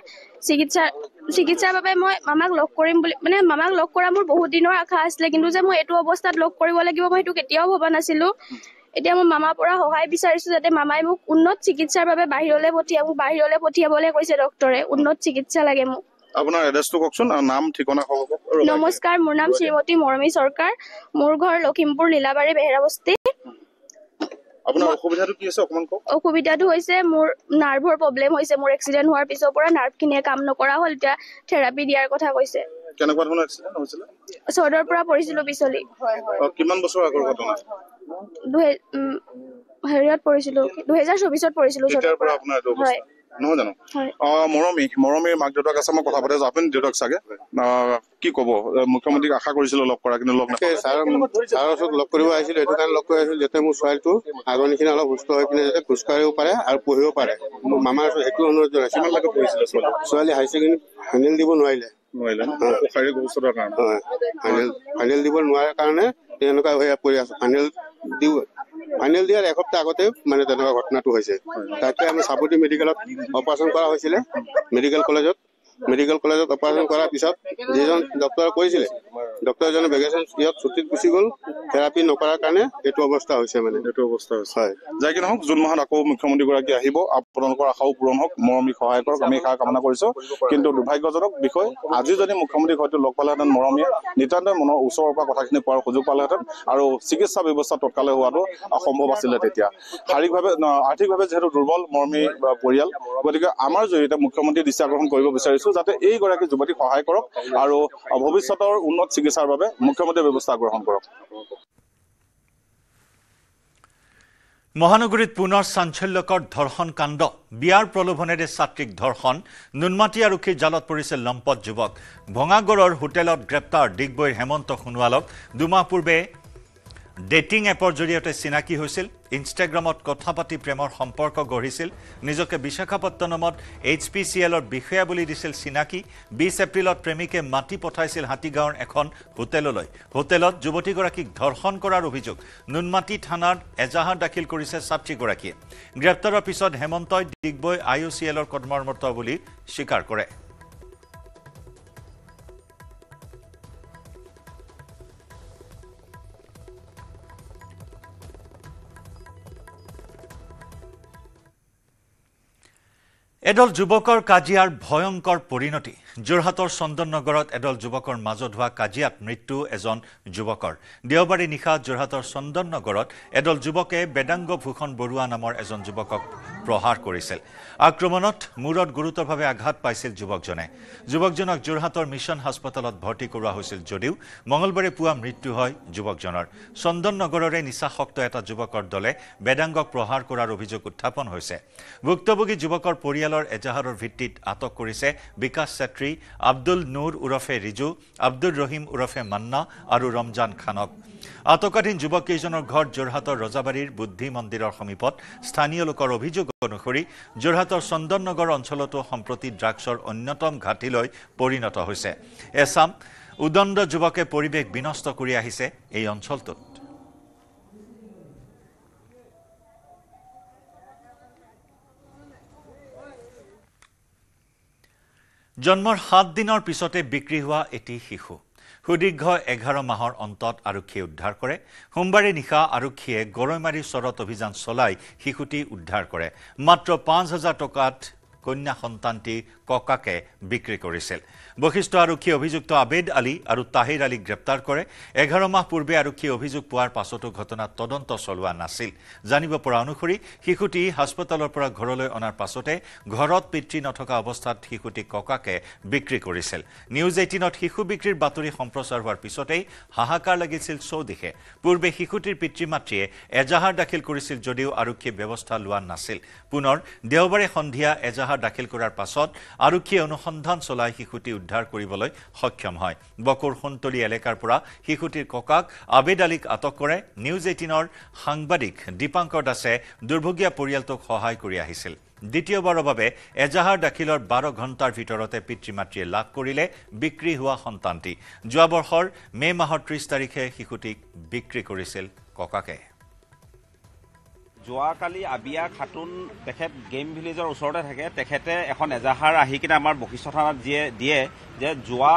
চিকিৎসাৰ বাবে মই মামাক লগ কৰিম বুলি মানে মামাক লগ কৰা মোৰ বহুত দিনৰ আশা আছিলে কিন্তু যে মই এইটো অৱস্থাত লগ কৰিব লাগিব মই সেইটো কেতিয়াও ভবা নাছিলো এতিয়া মই মামাৰ পৰা সহায় বিচাৰিছো যাতে মামাই মোক উন্নত চিকিৎসাৰ বাবে বাহিৰলৈ পঠিয়াবলৈ কৈছে ডক্টৰে উন্নত চিকিৎসা লাগে মোক আপোনাৰ এড্ৰেছটো কওকচোন নাম ঠিকনা কওক নমস্কাৰ মোৰ নাম শ্ৰীমতী মৰমী চৰকাৰ মোৰ ঘৰ লখিমপুৰ লীলাবাৰী বেহেৰা বস্তি আপোনাৰ অসুবিধাটো কি আছে অকমান কওক অসুবিধাটো হৈছে মোৰ নাৰ্ভৰ প্ৰব্লেম হৈছে মোৰ এক্সিডেন্ট হোৱাৰ পিছৰ পৰা নাৰ্ভখিনিয়ে কাম নকৰা হ'ল এতিয়া থেৰাপি দিয়াৰ কথা কৈছে কেনেকুৱা ধৰণৰ এক্সিডেন্ট হৈছিল চৰ্দৰ পৰা পৰিছিলো পিছলি কিমান বছৰ আগৰ ঘটনা হেৰিয়ত পৰিছিলো 2024ত পৰিছিলো তেতিয়াৰ পৰা আপোনাৰ এইটো অৱস্থা নহয় জানো মৰমীৰ মাক দেউতাক আছে মই কথা পাতি আছো আপুনি দেউতাক চাগে কি কব মুখ্যমন্ত্ৰীক আশা কৰিছিলো লগ কৰা কিন্তু লগ নাপালে ছাৰৰ ওচৰত লগ কৰিব আহিছিলো এইটো কাৰণে লগ কৰি আহিছিলো যাতে মোৰ ছোৱালীটো আগৰ নিচিনা অলপ সুস্থ হৈ পিনে যাতে খোজকাঢ়িব পাৰে আৰু পঢ়িব পাৰে মোৰ মামাৰ ওচৰত সেইটো অনুৰোধ জনাইছো কিমানলৈকে পঢ়িছিলে ছোৱালী হাই ছেকেণ্ডেৰী ফাইনেল দিব নোৱাৰিলে শাৰীৰিক অৱস্থাৰ কাৰণে ফাইনেল দিব নোৱাৰাৰ কাৰণে তেনেকুৱা হৈ পৰি আছো ফাইনেল দিয়াৰ এসপ্তাহ আগতে মানে তেনেকুৱা ঘটনাটো হৈছে তাকে আমি চাপতি মেডিকেলত অপাৰেশ্যন কৰা হৈছিলে মেডিকেল কলেজত অপাৰেশ্যন কৰাৰ পিছত যিজন ডক্টৰে কৈছিলে ডক্টৰজনে ভেকেশ্যন ইয়াত ছুটিত গুচি গ'ল থেৰাপি নকৰাৰ কাৰণে এইটো অৱস্থা হৈছে মানে হয় যাই কি নহওক জুন মাহত আকৌ মুখ্যমন্ত্ৰীগৰাকী আহিব আপোনালোকৰ আশাও পূৰণ হওক মৰমী সহায় কৰক আমি সেয়া কামনা কৰিছো কিন্তু দুৰ্ভাগ্যজনক বিষয় আজি যদি মুখ্যমন্ত্ৰীক হয়তো লগ পালেহেঁতেন মৰমীয়ে নিতান্তই মনৰ ওচৰৰ পৰা কথাখিনি কোৱাৰ সুযোগ পালেহেঁতেন আৰু চিকিৎসা ব্যৱস্থা তৎকালে হোৱাটো সম্ভৱ আছিলে তেতিয়া শাৰীৰিকভাৱে আৰ্থিকভাৱে যিহেতু দুৰ্বল মৰমী পৰিয়াল গতিকে আমাৰ জৰিয়তে মুখ্যমন্ত্ৰীয়ে দৃষ্টি আকৰ্ষণ কৰিব বিচাৰিছো যাতে এইগৰাকী যুৱতীক সহায় কৰক আৰু ভৱিষ্যতৰ উন্নত চিকিৎসাৰ বাবে মুখ্যমন্ত্ৰীয়ে ব্যৱস্থা গ্ৰহণ কৰক মহানগৰীত পুনৰ চাঞ্চল্যকৰ ধৰ্ষণ কাণ্ড বিয়াৰ প্ৰলোভনেৰে ছাত্ৰীক ধৰ্ষণ নুনমাটি আৰক্ষীৰ জালত পৰিছে লম্পট যুৱক ভঙাগড়ৰ হোটেলত গ্ৰেপ্তাৰ ডিগবৈৰ হেমন্ত সোণোৱালক 2 মাহ পূৰ্বে ডেটিং এপৰ জৰিয়তে চিনাকি হৈছিল ইনষ্টাগ্ৰামত কথা পাতি প্ৰেমৰ সম্পৰ্ক গঢ়িছিল নিজকে বিশাখাপট্টনমত HPCLৰ বিষয়া বুলি দিছিল চিনাকি 20 এপ্ৰিলত প্ৰেমিকে মাতি পঠাইছিল হাতীগাঁৱৰ এখন হোটেলত যুৱতীগৰাকীক ধৰ্ষণ কৰাৰ অভিযোগ নুনমাটি থানাত এজাহাৰ দাখিল কৰিছে ছাত্ৰীগৰাকীয়ে গ্ৰেপ্তাৰৰ পিছত হেমন্তই ডিগবৈ IOCLৰ কৰ্মৰত বুলি স্বীকাৰ কৰে এডল যুৱকৰ কাজিয়াৰ ভয়ংকৰ পৰিণতি যোৰহাটৰ চন্দননগৰত এদল যুৱকৰ মাজত হোৱা কাজিয়াত মৃত্যু এজন যুৱকৰ দেওবাৰে নিশা যোৰহাটৰ চন্দননগৰত এদল যুৱকে বেদাংগ ভূষণ বৰুৱা নামৰ এজন যুৱকক প্ৰহাৰ কৰিছিল আক্ৰমণত মূৰত গুৰুতৰভাৱে আঘাত পাইছিল যুৱকজনক যোৰহাটৰ মিছন হাস্পতালত ভৰ্তি কৰোৱা হৈছিল যদিও মঙলবাৰে পুৱা মৃত্যু হয় যুৱকজনৰ চন্দননগৰৰে নিচাসক্ত এটা যুৱকৰ দলে বেদাংগক প্ৰহাৰ কৰাৰ অভিযোগ উত্থাপন হৈছে ভুক্তভোগী যুৱকৰ পৰিয়ালৰ এজাহাৰৰ ভিত্তিত আটক কৰিছে বিকাশ ছেত্ৰী আব্দুল নুৰ উৰফে ৰিজু আব্দুল ৰহিম উৰফে মান্না আৰু ৰমজান খানক আটকাধীন যুৱককেইজনৰ ঘৰ যোৰহাটৰ ৰজাবাৰীৰ বুদ্ধি মন্দিৰৰ সমীপত স্থানীয় লোকৰ অভিযোগ অনুসৰি যোৰহাটৰ চন্দননগৰ অঞ্চলতো সম্প্ৰতি ড্ৰাগছৰ অন্যতম ঘাটিলৈ পৰিণত হৈছে এছাম উদণ্ড যুৱকে পৰিৱেশ বিনষ্ট কৰি আহিছে এই অঞ্চলটোত জন্মৰ 7 দিনৰ পিছতে বিক্ৰী হোৱা এটি শিশু সুদীৰ্ঘ 11 মাহৰ অন্তত আৰক্ষীয়ে উদ্ধাৰ কৰে সোমবাৰে নিশা আৰক্ষীয়ে গৰৈমাৰী চৰত অভিযান চলাই শিশুটি উদ্ধাৰ কৰে মাত্ৰ 5,000 টকাত কন্যা সন্তানটি ককাকে বিক্ৰী কৰিছিল বশিষ্ঠ আৰক্ষী অভিযুক্ত আবেদ আলী আৰু তাহিৰ আলীক গ্ৰেপ্তাৰ কৰে 11 মাহ পূৰ্বে আৰক্ষী অভিযোগ পোৱাৰ পাছতো ঘটনাত তদন্ত চলোৱা নাছিল জানিব পৰা অনুসৰি শিশুটি হাস্পতালৰ পৰা ঘৰলৈ অনাৰ পাছতে ঘৰত পিতৃ নথকা অৱস্থাত শিশুটি ককাকে বিক্ৰী কৰিছিল নিউজ 18ত শিশু বিক্ৰীৰ বাতৰি সম্প্ৰচাৰ হোৱাৰ পিছতেই হাহাকাৰ লাগিছিল চৌদিশে পূৰ্বে শিশুটিৰ পিতৃ-মাতৃয়ে এজাহাৰ দাখিল কৰিছিল যদিও আৰক্ষী ব্যৱস্থা লোৱা নাছিল পুনৰ দেওবাৰে সন্ধিয়া এজাহাৰ দাখিল কৰাৰ পাছত আৰক্ষীয়ে অনুসন্ধান চলাই শিশুটি উদ্ধাৰ কৰিবলৈ সক্ষম হয় বকুৰ সুন্তলি এলেকাৰ পৰা শিশুটিৰ ককাক আবেদ আলীক আটক কৰে নিউজ 18ৰ সাংবাদিক দীপাংকৰ দাসে দুৰ্ভগীয়া পৰিয়ালটোক সহায় কৰি আহিছিল দ্বিতীয়বাৰৰ বাবে এজাহাৰ দাখিলৰ 12 ঘণ্টাৰ ভিতৰতে পিতৃ-মাতৃয়ে লাভ কৰিলে বিক্ৰী হোৱা সন্তানটি যোৱা বৰ্ষৰ মে মাহৰ 30 তাৰিখে শিশুটিক বিক্ৰী কৰিছিল ককাকে যোৱাকালি আবিয়া খাতুন তেখেত গেম ভিলেজৰ ওচৰতে থাকে তেখেতে এখন এজাহাৰ আহি কিনে আমাৰ বশিষ্ঠ থানাত দিয়ে যে যোৱা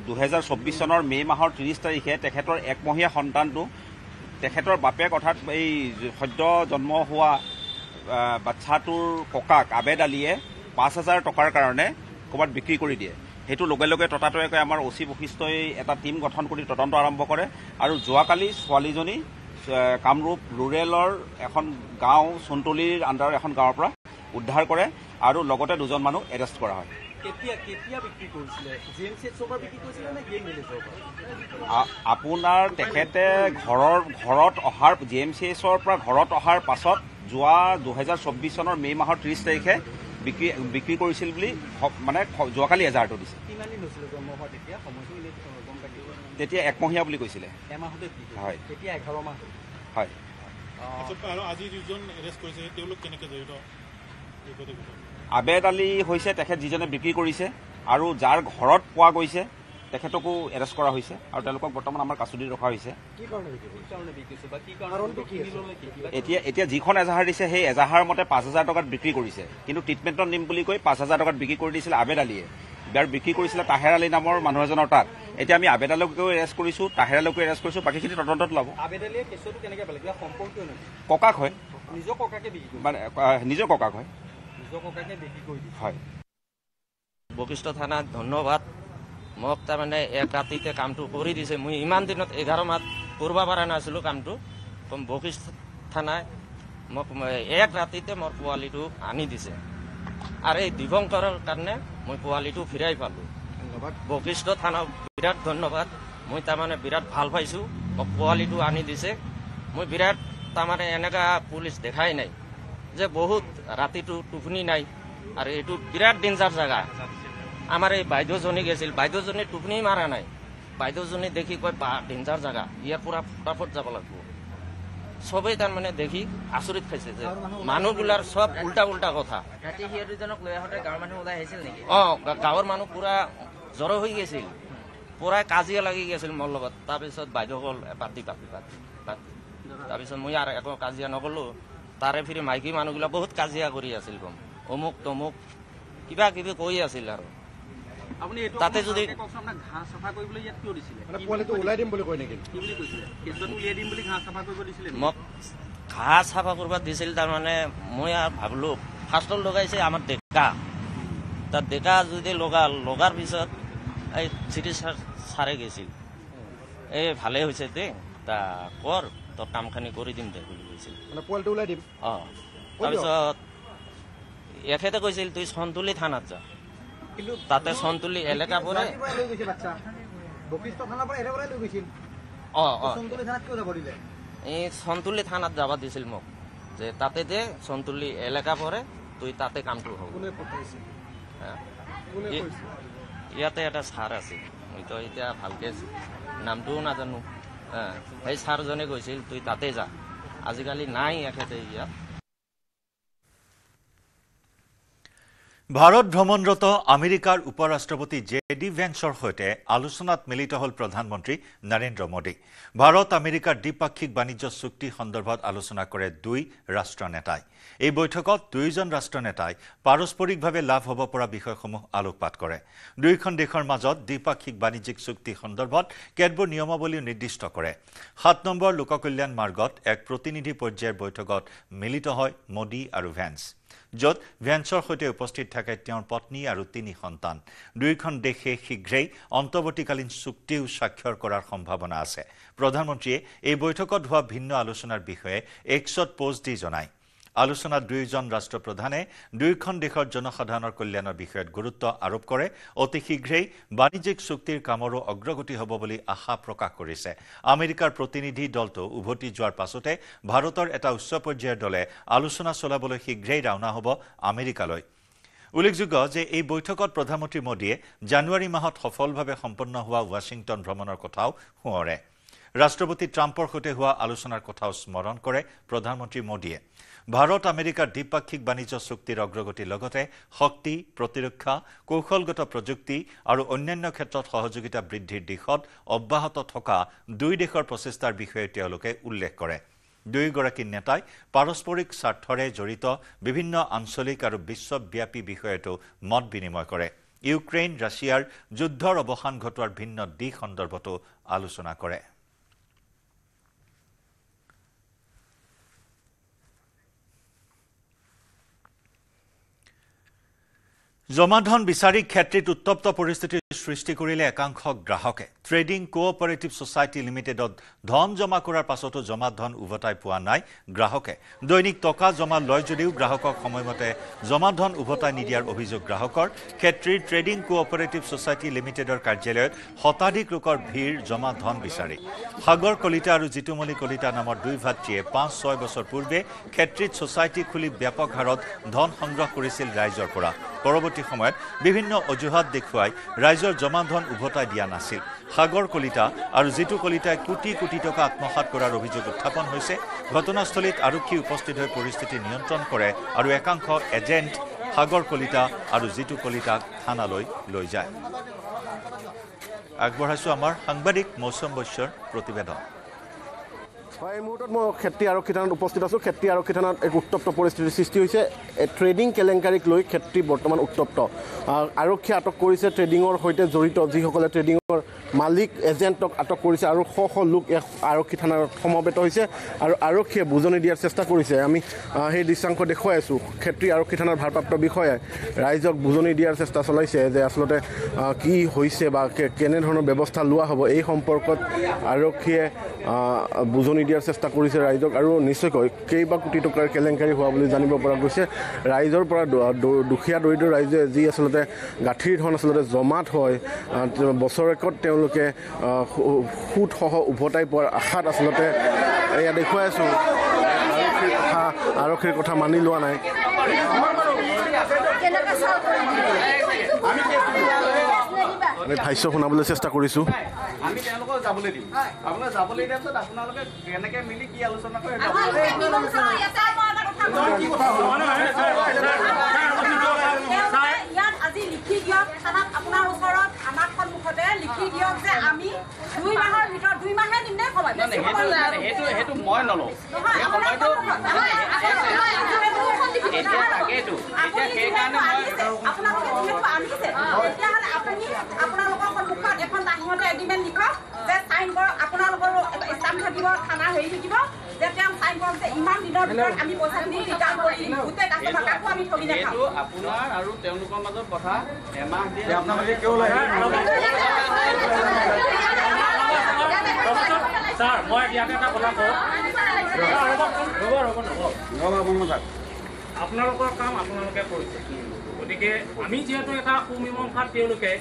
2024 চনৰ মে মাহৰ 30 তাৰিখে তেখেতৰ একমহীয়া সন্তানটো তেখেতৰ বাপেক অৰ্থাৎ এই সদ্য জন্ম হোৱা বাচ্চাটোৰ ককাক আবেদ আলীয়ে 5,000 টকাৰ কাৰণে ক'ৰবাত বিক্ৰী কৰি দিয়ে সেইটো লগে লগে ততাতৈয়াকৈ আমাৰ অচি বশিষ্ঠই এটা টীম গঠন কৰি তদন্ত আৰম্ভ কৰে আৰু যোৱাকালি ছোৱালীজনী কামৰূপ ৰুৰেলৰ এখন গাঁও চুন্তলিৰ আণ্ডাৰৰ এখন গাঁৱৰ পৰা উদ্ধাৰ কৰে আৰু লগতে দুজন মানুহ এৰেষ্ট কৰা হয় আপোনাৰ তেখেতে ঘৰত অহাৰ GMCHৰ পৰা ঘৰত অহাৰ পাছত যোৱা 2024 চনৰ মে মাহৰ 30 তাৰিখে বিক্ৰী কৰিছিল বুলি মানে যোৱাকালি এজাহাৰটো দিছে তেতিয়া একমহীয়া বুলি কৈছিলে হয় হয় আবেদ আলী হৈছে তেখেত যিজনে বিক্ৰী কৰিছে আৰু যাৰ ঘৰত পোৱা গৈছে তেখেতকো এৰেষ্ট কৰা হৈছে আৰু তেওঁলোকক বৰ্তমান আমাৰ কাষ্টডিত ৰখা হৈছে এতিয়া যিখন এজাহাৰ দিছে সেই এজাহাৰ মতে 5,000 টকাত বিক্ৰী কৰিছে কিন্তু ট্ৰিটমেণ্টত নিম বুলি কৈ 5,000 টকাত বিক্ৰী কৰি দিছিলে আবেদ আলীয়ে ইয়াৰ বিক্ৰী কৰিছিলে তাহেৰ আলী নামৰ মানুহ এজনৰ তাত এতিয়া আমি আবেদ আলীকেও এৰেষ্ট কৰিছোঁ তাহেৰ আলীকো এৰেষ্ট কৰিছোঁ বাকীখিনি তদন্তত ল'ব ককাক হয় মানে নিজৰ ককাক হয় হয় বশিষ্ঠ থানাত ধন্যবাদ মোক তাৰমানে এক ৰাতিতে কামটো কৰি দিছে মই ইমান দিনত 11 মাহ কৰিব পৰা নাছিলোঁ কামটো বশিষ্ঠ থানাই মোক এক ৰাতিতে মোৰ পোৱালিটো আনি দিছে আৰু এই দিবংকৰৰ কাৰণে মই পোৱালিটো ফিৰাই পালোঁ বশিষ্ঠ থানাক বিৰাট ধন্যবাদ মই তাৰমানে বিৰাট ভাল পাইছোঁ মোক পোৱালিটো আনি দিছে মই বিৰাট তাৰমানে এনেকুৱা পুলিচ দেখাই নাই যে বহুত ৰাতিটো টোপনি নাই আৰু এইটো বিৰাট ডেঞ্জাৰ জেগা আমাৰ এই বাইদেউজনী গৈছিল বাইদেউজনী টোপনি মাৰা নাই বাইদেউজনী দেখি কয় বা ডেঞ্জাৰ জেগা ইয়াৰ পৰা ফটাফট যাব লাগিব সবেই তাৰমানে দেখি আচৰিত খাইছে যে মানুহবিলাক সব উল্টা কথা গাঁৱৰ মানুহ পুৰা জড়ো হৈ গৈছিল পুৰা কাজিয়া লাগি গৈছিল মোৰ লগত তাৰপিছত বাইদেউসকল পাতি তাৰপিছত মই আৰু একো কাজিয়া নকৰিলোঁ তাৰে ফিৰি মাইকী মানুহবিলাক বহুত কাজিয়া কৰি আছিল গম অমুক তমুক কিবা কিবি কৈ আছিল আৰু তাতে যদি মোক ঘাঁহ চাফা কৰিব দিছিল তাৰমানে মই আৰু ভাবিলোঁ ফাৰ্ষ্টত লগাইছে আমাৰ ডেকা তাত ডেকা যদি লগাৰ পিছত এই চিটি ছাৰে গৈছিল এই ভালে হৈছে দে তা কৰ তোৰ কামখিনি কৰি দিম দে বুলি কৈছিল পোৱালিটো ওলাই দিম তাৰপিছত এখেতে কৈছিল তুই সন্তুলি থানাত যা কিন্তু তাতে সন্তুলি এলেকা পৰে এই সন্তুলি থানাত যাব দিছিল মোক যে তাতে যে সন্তুলি এলেকা পৰে তুই তাতে কামটো হ'ব ইয়াতে এটা ছাৰ আছে মইতো এতিয়া ভালকে নামটোও নাজানো সেই ছাৰজনে কৈছিল তুই তাতে যা আজিকালি নাই এখেতে ইয়াত ভাৰত ভ্ৰমণৰত আমেৰিকাৰ উপৰাষ্ট্ৰপতি জেডি ভেন্সৰ সৈতে আলোচনাত মিলিত হল প্ৰধানমন্ত্ৰী নৰেন্দ্ৰ মোদী ভাৰত আমেৰিকাৰ দ্বিপাক্ষিক বাণিজ্য চুক্তি সন্দৰ্ভত আলোচনা কৰে দুই ৰাষ্ট্ৰ নেতাই এই বৈঠকত দুইজন ৰাষ্ট্ৰ নেতাই পাৰস্পৰিকভাৱে লাভ হ'ব পৰা বিষয়সমূহ আলোকপাত কৰে দুইখন দেশৰ মাজত দ্বিপাক্ষিক বাণিজ্যিক চুক্তি সন্দৰ্ভত কেতবোৰ নিয়মাৱলী নিৰ্দিষ্ট কৰে 7 নম্বৰ লোককল্যাণ মাৰ্গত এক প্ৰতিনিধি পৰ্যায়ৰ বৈঠকত মিলিত হয় মোদী আৰু ভেন্স য'ত ভেন্সৰ সৈতে উপস্থিত থাকে তেওঁৰ পত্নী আৰু 3 সন্তান দুইখন দেশে শীঘ্ৰেই অন্তৱৰ্তীকালীন চুক্তিও স্বাক্ষৰ কৰাৰ সম্ভাৱনা আছে প্ৰধানমন্ত্ৰীয়ে এই বৈঠকত হোৱা ভিন্ন আলোচনাৰ বিষয়ে এক্সত পোষ্ট দি জনায় আলোচনাত দুইজন ৰাষ্ট্ৰপ্ৰধানে দুইখন দেশৰ জনসাধাৰণৰ কল্যাণৰ বিষয়ত গুৰুত্ব আৰোপ কৰে অতি শীঘ্ৰেই বাণিজ্যিক চুক্তিৰ কামৰো অগ্ৰগতি হ'ব বুলি আশা প্ৰকাশ কৰিছে আমেৰিকাৰ প্ৰতিনিধি দলটো উভতি যোৱাৰ পাছতে ভাৰতৰ এটা উচ্চ পৰ্যায়ৰ দলে আলোচনা চলাবলৈ শীঘ্ৰেই ৰাওনা হ'ব আমেৰিকালৈ উল্লেখযোগ্য যে এই বৈঠকত প্ৰধানমন্ত্ৰী মোদীয়ে জানুৱাৰী মাহত সফলভাৱে সম্পন্ন হোৱা ৱাশ্বিংটন ভ্ৰমণৰ কথাও সোঁৱৰে ৰাষ্ট্ৰপতি ট্ৰাম্পৰ সৈতে হোৱা আলোচনাৰ কথাও স্মৰণ কৰে প্ৰধানমন্ত্ৰী মোদীয়ে ভাৰত আমেৰিকাৰ দ্বিপাক্ষিক বাণিজ্য চুক্তিৰ অগ্ৰগতিৰ লগতে শক্তি প্ৰতিৰক্ষা কৌশলগত প্ৰযুক্তি আৰু অন্যান্য ক্ষেত্ৰত সহযোগিতা বৃদ্ধিৰ দিশত অব্যাহত থকা দুই দেশৰ প্ৰচেষ্টাৰ বিষয়ে তেওঁলোকে উল্লেখ কৰে দুয়োগৰাকী নেতাই পাৰস্পৰিক স্বাৰ্থৰে জড়িত বিভিন্ন আঞ্চলিক আৰু বিশ্বব্যাপী বিষয়তো মত বিনিময় কৰে ইউক্ৰেইন ৰাছিয়াৰ যুদ্ধৰ অৱসান ঘটোৱাৰ ভিন্ন দিশ সন্দৰ্ভতো আলোচনা কৰে জমাধন বিচাৰি ক্ষেত্ৰত উত্তপ্ত পৰিস্থিতিৰ সৃষ্টি কৰিলে একাংশ গ্ৰাহকে ট্ৰেডিং কোঅপাৰেটিভ সোসাইটি লিমিটেডত ধন জমা কৰাৰ পাছতো জমা ধন উভতাই পোৱা নাই গ্ৰাহকে দৈনিক টকা জমা লয় যদিও গ্ৰাহকক সময়মতে জমা ধন উভতাই নিদিয়াৰ অভিযোগ গ্ৰাহকৰ ক্ষেত্ৰৰ ট্ৰেডিং কোঅপাৰেটিভ সোসাইটি লিমিটেডৰ কাৰ্যালয়ত শতাধিক লোকৰ ভিৰ জমা ধন বিচাৰি সাগৰ কলিতা আৰু জিতুমণি কলিতা নামৰ দুই ভাতৃয়ে 5-6 বছৰ পূৰ্বে ক্ষেত্ৰত সোসাইটি খুলি ব্যাপক হাৰত ধন সংগ্ৰহ কৰিছিল ৰাইজৰ পৰা পৰৱৰ্তী সময়ত বিভিন্ন অজুহাত দেখুৱাই ৰাইজৰ জমা ধন উভতাই দিয়া নাছিল সাগৰ কলিতা আৰু জিতু কলিতাই কোটি কোটি টকা আত্মসাৎ কৰাৰ অভিযোগ উত্থাপন হৈছে ঘটনাস্থলীত আৰক্ষী উপস্থিত হৈ পৰিস্থিতি নিয়ন্ত্ৰণ কৰে আৰু একাংশ এজেণ্ট সাগৰ কলিতা আৰু জিতু কলিতাক থানালৈ লৈ যায় আগবঢ়াইছো আমাৰ সাংবাদিক মৌচুম বৈশ্যৰ প্ৰতিবেদন এই মুহূৰ্তত মই ক্ষেত্ৰী আৰক্ষী থানাত উপস্থিত আছোঁ ক্ষেত্ৰী আৰক্ষী থানাত এক উত্তপ্ত পৰিস্থিতিৰ সৃষ্টি হৈছে ট্ৰেডিং কেলেংকাৰীক লৈ ক্ষেত্ৰী বৰ্তমান উত্তপ্ত আৰক্ষীয়ে আটক কৰিছে ট্ৰেডিঙৰ সৈতে জড়িত যিসকলে ট্ৰেডিঙৰ মালিক এজেণ্টক আটক কৰিছে আৰু শ শ লোক আৰক্ষী থানাত সমবেত হৈছে আৰু আৰক্ষীয়ে বুজনি দিয়াৰ চেষ্টা কৰিছে আমি সেই দৃশ্যাংশ দেখুৱাই আছোঁ ক্ষেত্ৰী আৰক্ষী থানাৰ ভাৰপ্ৰাপ্ত বিষয়াই ৰাইজক বুজনি দিয়াৰ চেষ্টা চলাইছে যে আচলতে কি হৈছে বা কেনেধৰণৰ ব্যৱস্থা লোৱা হ'ব এই সম্পৰ্কত আৰক্ষীয়ে বুজনি দিয়াৰ চেষ্টা কৰিছে ৰাইজক আৰু নিশ্চয়কৈ কেইবা কোটি টকাৰ কেলেংকাৰী হোৱা বুলি জানিব পৰা গৈছে ৰাইজৰ পৰা দুখীয়া দৰিদ্ৰ ৰাইজে যি আচলতে গাঁঠিৰ ধন আচলতে জমাত হয় বছৰেকত তেওঁলোকে সুদসহ উভতাই পোৱাৰ আশাত আচলতে এয়া দেখুৱাই আছোঁ আৰক্ষীৰ কথা মানি লোৱা নাই আমি ভাষ্য শুনাবলৈ চেষ্টা কৰিছোঁ আমি তেওঁলোকক যাবলৈ দিম আপোনালোকে যাবলৈ দিয়াৰ পিছত আপোনালোকে কেনেকৈ মিলি কি আলোচনা কৰে ইয়াত আজি লিখি দিয়ক থানাত আপোনাৰ ওচৰত আমাৰ সন্মুখতে লিখি দিয়ক যে আমি 2 মাহৰ ভিতৰত 2 মাহে দিম নে সময় সেইটো মই নলওঁ এই সময়টো এতিয়া তাকেইতো এতিয়া সেইকাৰণে আপোনালোকে যিহেতু আনিছে তেতিয়াহ'লে আপুনি আপোনালোকৰ সন্মুখত এখন ডাঙৰতে এগ্ৰিমেণ্ট লিখক যে চাইন কৰক আপোনালোকৰো ষ্টাম্প থাকিব থানাৰ হেৰি থাকিব যে তেওঁ চাইন কৰক যে ইমান দিনৰ ভিতৰত আমি পইচাখিনি ৰিটাৰ্ণ কৰি দিম গোটেই কাষ্টমাৰ কাকো আমি ঠগি নাখাওঁ এইটো আপোনাৰ আৰু তেওঁলোকৰ মাজত কথা এমাহ দিয়ে আপোনালোকে কিয় ওলাই স্যাৰ মই ইয়াতে এটা কথা কওঁ আপোনালোকৰ কাম আপোনালোকে কৰিছে গতিকে আমি যিহেতু এটা সুমীমাংসাত তেওঁলোকে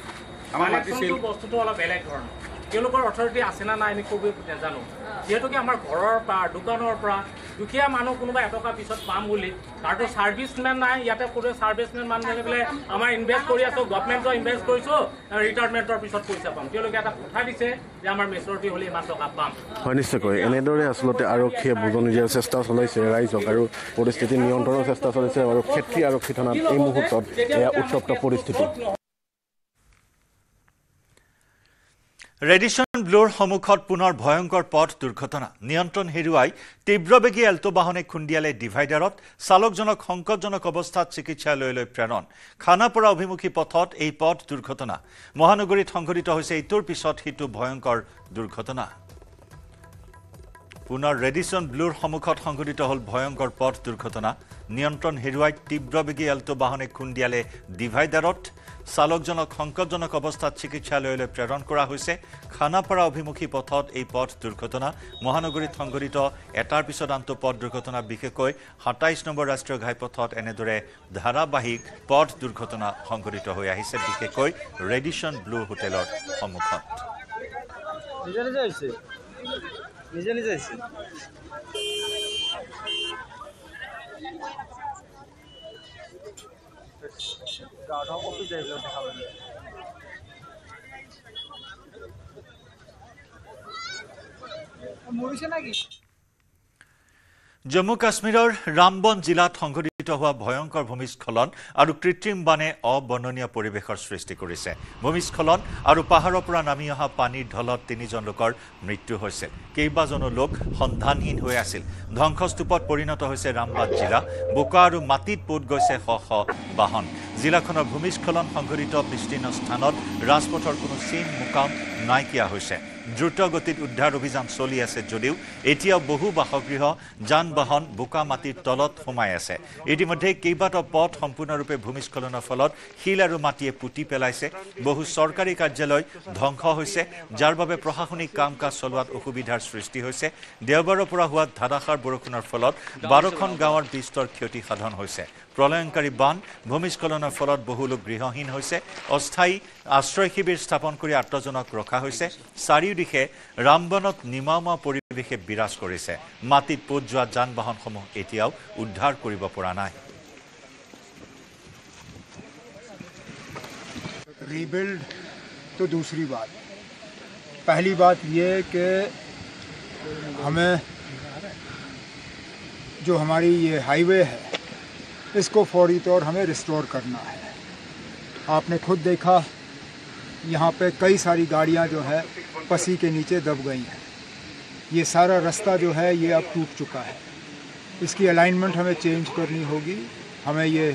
বস্তুটো অলপ বেলেগ ধৰণৰ তেওঁলোকৰ অথৰিটি আছে না নাই আমি খুবেই নাজানো যিহেতুকে আমাৰ ঘৰৰ পৰা দোকানৰ পৰা দুখীয়া মানুহ কোনোবা এটকা পিছত পাম বুলি তাৰতো ছাৰ্ভিচমেন নাই ইয়াতে কোনো ছাৰ্ভিচমেন মানুহ আনি পেলাই আমাৰ ইনভেষ্ট কৰি আছোঁ গভৰ্ণমেণ্টৰ ইনভেষ্ট কৰিছোঁ ৰিটায়াৰমেণ্টৰ পিছত পইচা পাম তেওঁলোকে এটা কথা দিছে যে আমাৰ মেচুৰিটি হ'লে ইমান টকা পাম হয় নিশ্চয়কৈ এনেদৰে আচলতে আৰক্ষীয়ে বুজনি দিয়াৰ চেষ্টা চলাইছে ৰাইজক আৰু পৰিস্থিতি নিয়ন্ত্ৰণৰ চেষ্টা চলাইছে আৰু ক্ষেত্ৰী আৰক্ষী থানাত এই মুহূৰ্তত এয়া উত্তপ্ত পৰিস্থিতি ৰেডিশ্যন ব্লুৰ সন্মুখত পুনৰ ভয়ংকৰ পথ দুৰ্ঘটনা নিয়ন্ত্ৰণ হেৰুৱাই তীব্ৰবেগী এল্টো বাহনে খুন্দিয়ালে ডিভাইডাৰত চালকজনক সংকটজনক অৱস্থাত চিকিৎসালয়লৈ প্ৰেৰণ খানাপাৰা অভিমুখী পথত এই পথ দুৰ্ঘটনা মহানগৰীত সংঘটিত হৈছে ইটোৰ পিছত সিটো ভয়ংকৰ দুৰ্ঘটনা পুনৰ ৰেডিশ্যন ব্লুৰ সন্মুখত সংঘটিত হ'ল ভয়ংকৰ পথ দুৰ্ঘটনা নিয়ন্ত্ৰণ হেৰুৱাই তীব্ৰবেগী এল্টো বাহনে খুন্দিয়ালে ডিভাইডাৰত চালকজনক সংকটজনক অৱস্থাত চিকিৎসালয়লৈ প্ৰেৰণ কৰা হৈছে খানাপাৰা অভিমুখী পথত এই পথ দুৰ্ঘটনা মহানগৰীত সংঘটিত এটাৰ পিছত আনটো পথ দুৰ্ঘটনা বিশেষকৈ ২৭ নম্বৰ ৰাষ্ট্ৰীয় ঘাইপথত এনেদৰে ধাৰাবাহিক পথ দুৰ্ঘটনা সংঘটিত হৈ আহিছে বিশেষকৈ ৰেডিশ্যন ব্লু হোটেলৰ সন্মুখত জম্মু কাশ্মীৰৰ ৰামবন জিলাত সংঘটিত হোৱা ভয়ংকৰ ভূমিস্খলন আৰু কৃত্ৰিম বানে অবৰ্ণনীয় পৰিৱেশৰ সৃষ্টি কৰিছে ভূমিস্খলন আৰু পাহাৰৰ পৰা নামি অহা পানীৰ ঢলত ৩জন লোকৰ মৃত্যু হৈছে কেইবাজনো লোক সন্ধানহীন হৈ আছিল ধ্বংসস্তূপত পৰিণত হৈছে ৰামবান জিলা বোকা আৰু মাটিত পোত গৈছে শ শ বাহন জিলাখনৰ ভূমিস্খলন সংঘটিত বিস্তীৰ্ণ স্থানত ৰাজপথৰ কোনো চিন মুকাম নাইকিয়া হৈছে দ্ৰুত গতিত উদ্ধাৰ অভিযান চলি আছে যদিও এতিয়াও বহু বাসগৃহ যান বাহন বোকা মাটিৰ তলত সোমাই আছে ইতিমধ্যে কেইবাটাও পথ সম্পূৰ্ণৰূপে ভূমিস্খলনৰ ফলত শিল আৰু মাটিয়ে পুতি পেলাইছে বহু চৰকাৰী কাৰ্যালয় ধ্বংস হৈছে যাৰ বাবে প্ৰশাসনিক কাম কাজ চলোৱাত অসুবিধাৰ সৃষ্টি হৈছে দেওবাৰৰ পৰা হোৱা ধাৰাসাৰ বৰষুণৰ ফলত ১২খন গাঁৱৰ বিস্তৰ ক্ষতি সাধন হৈছে প্ৰলয়ংকাৰী বান ভূমিস্খলনৰ ফলত বহু লোক গৃহহীন হৈছে অস্থায়ী আশ্ৰয় শিবিৰ স্থাপন কৰি আত্মজনক ৰখা হৈছে চাৰিওদিশে ৰামবনত নিমাওমা পৰিৱেশে বিৰাজ কৰিছে মাটিত পোত যোৱা যান বাহনসমূহ এতিয়াও উদ্ধাৰ কৰিব পৰা নাই रीबिल्ड तो दूसरी बात पहली बात ये कि हमें जो हमारी ये हाईवे है इसको फौरी तौर हमें रिस्टोर करना है आपने खुद देखा यहाँ पे कई सारी गाड़ियाँ जो है पसी के नीचे दब गई हैं ये सारा रास्ता जो है ये अब टूट चुका है इसकी अलाइनमेंट हमें चेंज करनी होगी हमें ये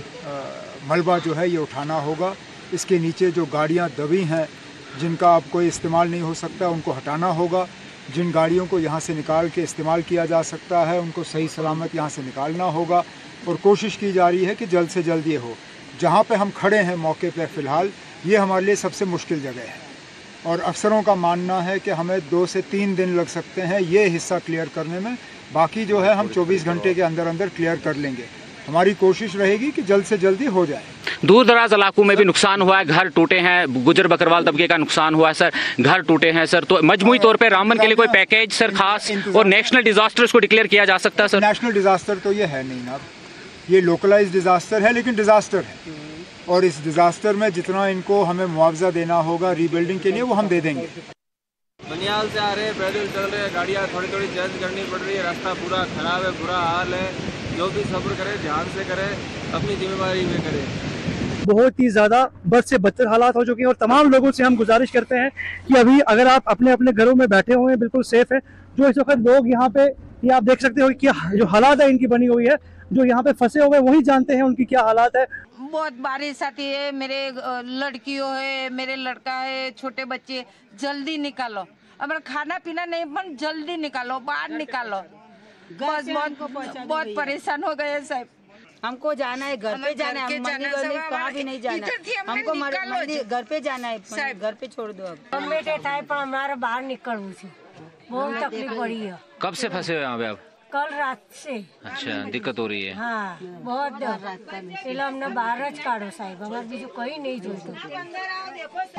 मलबा जो है ये उठाना होगा इसके नीचे जो गाड़ियाँ दबी हैं जिनका अब कोई इस्तेमाल नहीं हो सकता उनको हटाना होगा जिन गाड़ियों को यहाँ से निकाल के इस्तेमाल किया जा सकता है उनको सही सलामत यहाँ से निकालना होगा और कोशिश की जा रही है कि जल्द से जल्द ये हो जहाँ पे हम खड़े हैं मौके पे फ़िलहाल ये हमारे लिए सबसे मुश्किल जगह है और अफसरों का मानना है कि हमें 2 से 3 दिन लग सकते हैं ये हिस्सा क्लियर करने में बाकी जो है हम 24 घंटे के अंदर अंदर क्लियर कर लेंगे हमारी कोशिश रहेगी कि जल्द से जल्दी हो जाए दूर दराज इलाकों में भी नुकसान हुआ है घर टूटे हैं गुजर बकरवाल तबके का नुकसान हुआ है सर घर टूटे हैं सर तो मजमूई तौर पे रामबन के लिए कोई पैकेज सर खास और नेशनल डिजास्टर को डिक्लेयर किया जा सकता है सर नेशनल डिजास्टर तो ये है नहीं ना ये लोकलाइज डिजास्टर है लेकिन डिजास्टर है और इस डिजास्टर में जितना इनको हमें मुआवजा देना होगा रीबिल्डिंग के लिए वो हम दे देंगे बनियाल से आ रहे पैदल चल रहे गाड़ियाँ थोड़ी थोड़ी चेंज करनी पड़ रही है रास्ता पूरा खराब है बुरा हाल है जो भी सब्र करे ध्यान से करे अपनी जिम्मेदारी में करे बहुत ही ज़्यादा बद से बदतर हालात हो चुके हैं और तमाम लोगों से हम गुजारिश करते हैं कि अभी अगर आप अपने अपने घरों में बैठे हुए हैं बिल्कुल सेफ है जो इस वक्त लोग यहाँ पे ये आप देख सकते हो कि जो हालात है इनकी बनी हुई है जो यहाँ पे फंसे हुए वही जानते हैं उनकी क्या हालात है बहुत बारिश आती है मेरे लड़कियों है मेरे लड़का है छोटे बच्चे जल्दी निकालो हमारा खाना पीना नहीं बन जल्दी निकालो बाहर निकालो बस बहुत परेशान हो गए साहब। हमको जाना है, घर पे जाना है, मंदिर कहाँ भी नहीं जाना है, हमको मंदिर घर पे जाना है, घर पे छोड़ दो। अब बेटे टाइम पर हमारा बाहर निकलू से बहुत तकलीफ पड़ी है। कब से फंसे हुए यहाँ पे आप? कल रात से। अच्छा, दिक्कत हो रही है। हाँ, बहुत पहले हमने बाहर काटो साहब, हमारे बीच कहीं नहीं जोड़ते।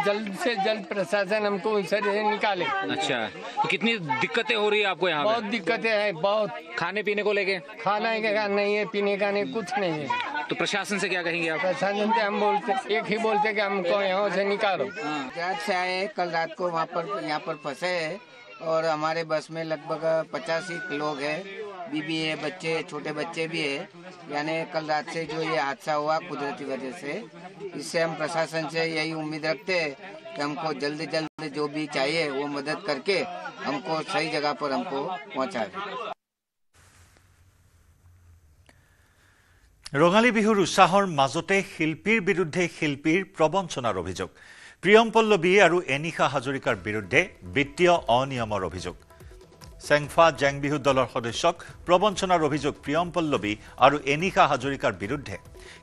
जल्द से जल्द प्रशासन हमको इसे निकाले। अच्छा, तो कितनी दिक्कतें हो रही है आपको यहाँ? बहुत दिक्कतें हैं, बहुत। खाने पीने को लेके? खाना का नहीं है, पीने का नहीं, कुछ नहीं है। तो प्रशासन से क्या कहेंगे आप? प्रशासन से हम बोलते एक ही बोलते कि हमको यहाँ से निकालो। गुजरात से आए, कल रात को यहाँ पर फंसे है और हमारे बस में लगभग 85 लोग हैं, बीबी है, बच्चे, छोटे बच्चे भी है। यानी कल रात से जो ये हादसा हुआ कुदरती वजह से, इससे हम प्रशासन से यही उम्मीद रखते हैं कि हमको जल्द से जल्द जो भी चाहिए वो मदद करके हमको सही जगह पर हमको पहुँचाए। ৰঙালী বিহুৰ উৎসাহৰ মাজতে শিল্পীৰ বিৰুদ্ধে শিল্পীৰ প্ৰবঞ্চনাৰ অভিযোগ। প্ৰিয়ম পল্লৱী আৰু এনিশা হাজৰিকাৰ বিৰুদ্ধে বিত্তীয় অনিয়মৰ অভিযোগ। চেংফা জেং বিহু দলৰ সদস্যক প্ৰবঞ্চনাৰ অভিযোগ প্ৰিয়ম পল্লৱী আৰু এনিশা হাজৰিকাৰ বিৰুদ্ধে।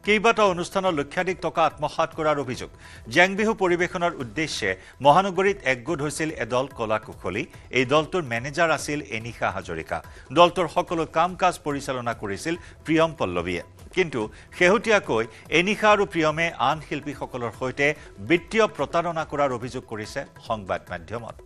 কেইবাটাও অনুষ্ঠানৰ লক্ষাধিক টকা আত্মসাত কৰাৰ অভিযোগ। জেং বিহু পৰিৱেশনৰ উদ্দেশ্যে মহানগৰীত একগোট হৈছিল এদল কলা কুশলী। এই দলটোৰ মেনেজাৰ আছিল এনিশা হাজৰিকা। দলটোৰ সকলো কাম কাজ পৰিচালনা কৰিছিল প্ৰিয়ম পল্লৱীয়ে। কিন্তু শেহতীয়াকৈ এনিশা আৰু প্ৰিয়মে আন শিল্পীসকলৰ সৈতে বিত্তীয় প্ৰতাৰণা কৰাৰ অভিযোগ কৰিছে সংবাদ মাধ্যমত।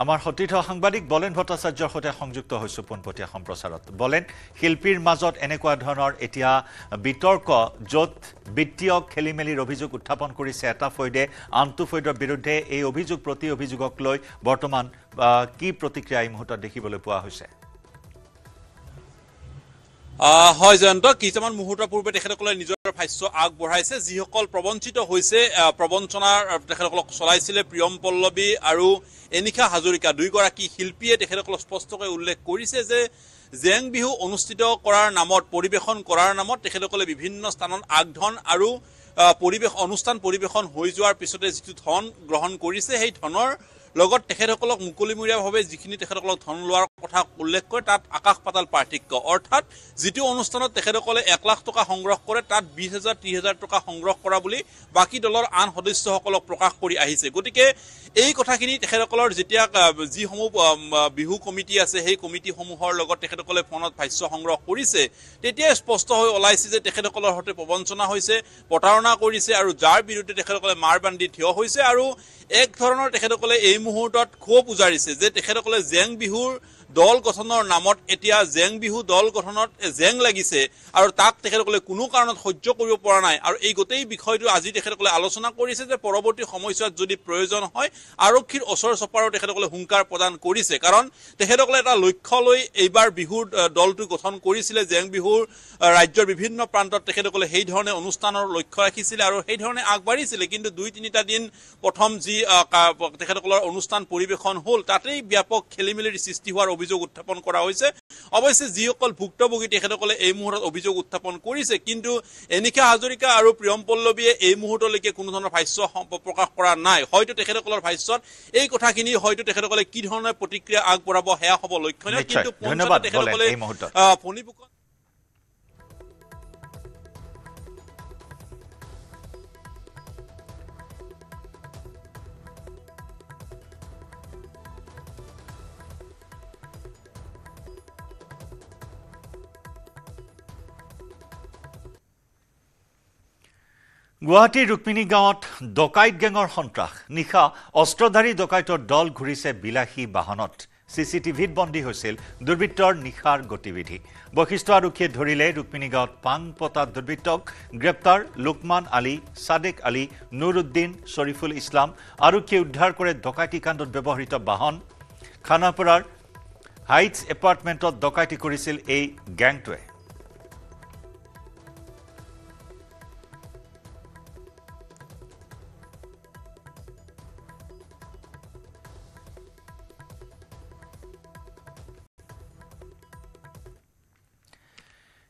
আমাৰ সতীৰ্থ সাংবাদিক বলেন ভট্টাচাৰ্যৰ সৈতে সংযুক্ত হৈছোঁ পোনপটীয়া সম্প্ৰচাৰত। বলেন, শিল্পীৰ মাজত এনেকুৱা ধৰণৰ এতিয়া বিতৰ্ক য'ত বিত্তীয় খেলিমেলিৰ অভিযোগ উত্থাপন কৰিছে এটা ফৈদে, আনটো ফৈদৰ বিৰুদ্ধে এই অভিযোগ প্ৰতি অভিযোগক লৈ বৰ্তমান কি প্ৰতিক্ৰিয়া এই মুহূৰ্তত দেখিবলৈ পোৱা হৈছে? হয় জয়ন্ত, কিছুমান মুহূৰ্তৰ পূৰ্বে তেখেতসকলে নিজৰ ভাষ্য আগবঢ়াইছে। যিসকল প্ৰবঞ্চিত হৈছে, প্ৰবঞ্চনাৰ তেখেতসকলক চলাইছিলে প্ৰিয়ম পল্লৱী আৰু এনিশা হাজৰিকা, দুয়োগৰাকী শিল্পীয়ে তেখেতসকলক স্পষ্টকৈ উল্লেখ কৰিছে যে জেং বিহু অনুষ্ঠিত কৰাৰ নামত, পৰিৱেশন কৰাৰ নামত তেখেতসকলে বিভিন্ন স্থানত আগধন আৰু অনুষ্ঠান পৰিৱেশন হৈ যোৱাৰ পিছতে যিটো ধন গ্ৰহণ কৰিছে, সেই ধনৰ লগত তেখেতসকলক মুকলিমূৰীয়াভাৱে যিখিনি তেখেতসকলক ধন লোৱাৰ কথা উল্লেখ কৰে তাত আকাশ পাতাল পাৰ্থক্য। অৰ্থাৎ যিটো অনুষ্ঠানত তেখেতসকলে 1 লাখ টকা সংগ্ৰহ কৰে তাত 20,000 30,000 টকা সংগ্ৰহ কৰা বুলি বাকী দলৰ আন সদস্যসকলক প্ৰকাশ কৰি আহিছে। গতিকে এই কথাখিনি তেখেতসকলৰ যেতিয়া যিসমূহ বিহু কমিটি আছে সেই কমিটিসমূহৰ লগত তেখেতসকলে ফোনত ভাষ্য সংগ্ৰহ কৰিছে, তেতিয়াই স্পষ্ট হৈ ওলাইছে যে তেখেতসকলৰ সৈতে প্ৰবঞ্চনা হৈছে, প্ৰতাৰণা কৰিছে আৰু যাৰ বিৰুদ্ধে তেখেতসকলে মাৰ বান্ধি থিয় হৈছে। আৰু এক ধৰণৰ তেখেতসকলে এই মুহূৰ্তত ক্ষোভ উজাৰিছে যে তেখেতসকলে জেং বিহুৰ দল গঠনৰ নামত এতিয়া জেং বিহু দল গঠনত জেং লাগিছে আৰু তাক তেখেতসকলে কোনো কাৰণত সহ্য কৰিব পৰা নাই। আৰু এই গোটেই বিষয়টো আজি তেখেতসকলে আলোচনা কৰিছে যে পৰৱৰ্তী সময়ছোৱাত যদি প্ৰয়োজন হয় আৰক্ষীৰ ওচৰ চপাৰো তেখেতসকলে হুংকাৰ প্ৰদান কৰিছে। কাৰণ তেখেতসকলে এটা লক্ষ্য লৈ এইবাৰ বিহুৰ দলটো গঠন কৰিছিলে। জেং বিহুৰ ৰাজ্যৰ বিভিন্ন প্ৰান্তত তেখেতসকলে সেই ধৰণে অনুষ্ঠানৰ লক্ষ্য ৰাখিছিলে আৰু সেই ধৰণে আগবাঢ়িছিলে। কিন্তু 2-3টা দিন প্ৰথম যি তেখেতসকলৰ অনুষ্ঠান পৰিৱেশন হ'ল তাতেই ব্যাপক খেলিমেলিৰ সৃষ্টি হোৱাৰ অভিযোগ উত্থাপন কৰা হৈছে। অৱশ্যে যিসকল ভুক্তভোগী তেখেতসকলে এই মুহূৰ্তত অভিযোগ উত্থাপন কৰিছে, কিন্তু এনিশা হাজৰিকা আৰু প্ৰিয়ম পল্লৱীয়ে এই মুহূৰ্তলৈকে কোনো ধৰণৰ ভাষ্য প্ৰকাশ কৰা নাই। হয়তো তেখেতসকলৰ ভাষ্যত এই কথাখিনি হয়তো তেখেতসকলে কি ধৰণৰ প্ৰতিক্ৰিয়া আগবঢ়াব সেয়া হ'ব লক্ষণীয়। কিন্তু তেখেতসকলে ফণীপুকত গুৱাহাটীৰ ৰুক্মিণী গাঁৱত ডকাইত গেঙৰ সন্ত্ৰাস। নিশা অস্ত্ৰধাৰী ডকাইতৰ দল ঘূৰিছে বিলাসী বাহনত। চিচিটিভিত বন্দী হৈছিল দুৰ্বৃত্তৰ নিশাৰ গতিবিধি। বশিষ্ঠ আৰক্ষীয়ে ধৰিলে ৰুক্মিণী গাঁৱত পান পতা দুৰ্বৃত্তক। গ্ৰেপ্তাৰ লোকমান আলী, সাদেক আলী, নুৰুদ্দিন, শ্বৰিফুল ইছলাম। আৰক্ষীয়ে উদ্ধাৰ কৰে ডকাইতি কাণ্ডত ব্যৱহৃত বাহন। খানাপাৰাৰ হাইটছ এপাৰ্টমেণ্টত ডকাইতি কৰিছিল এই গেংটোৱে।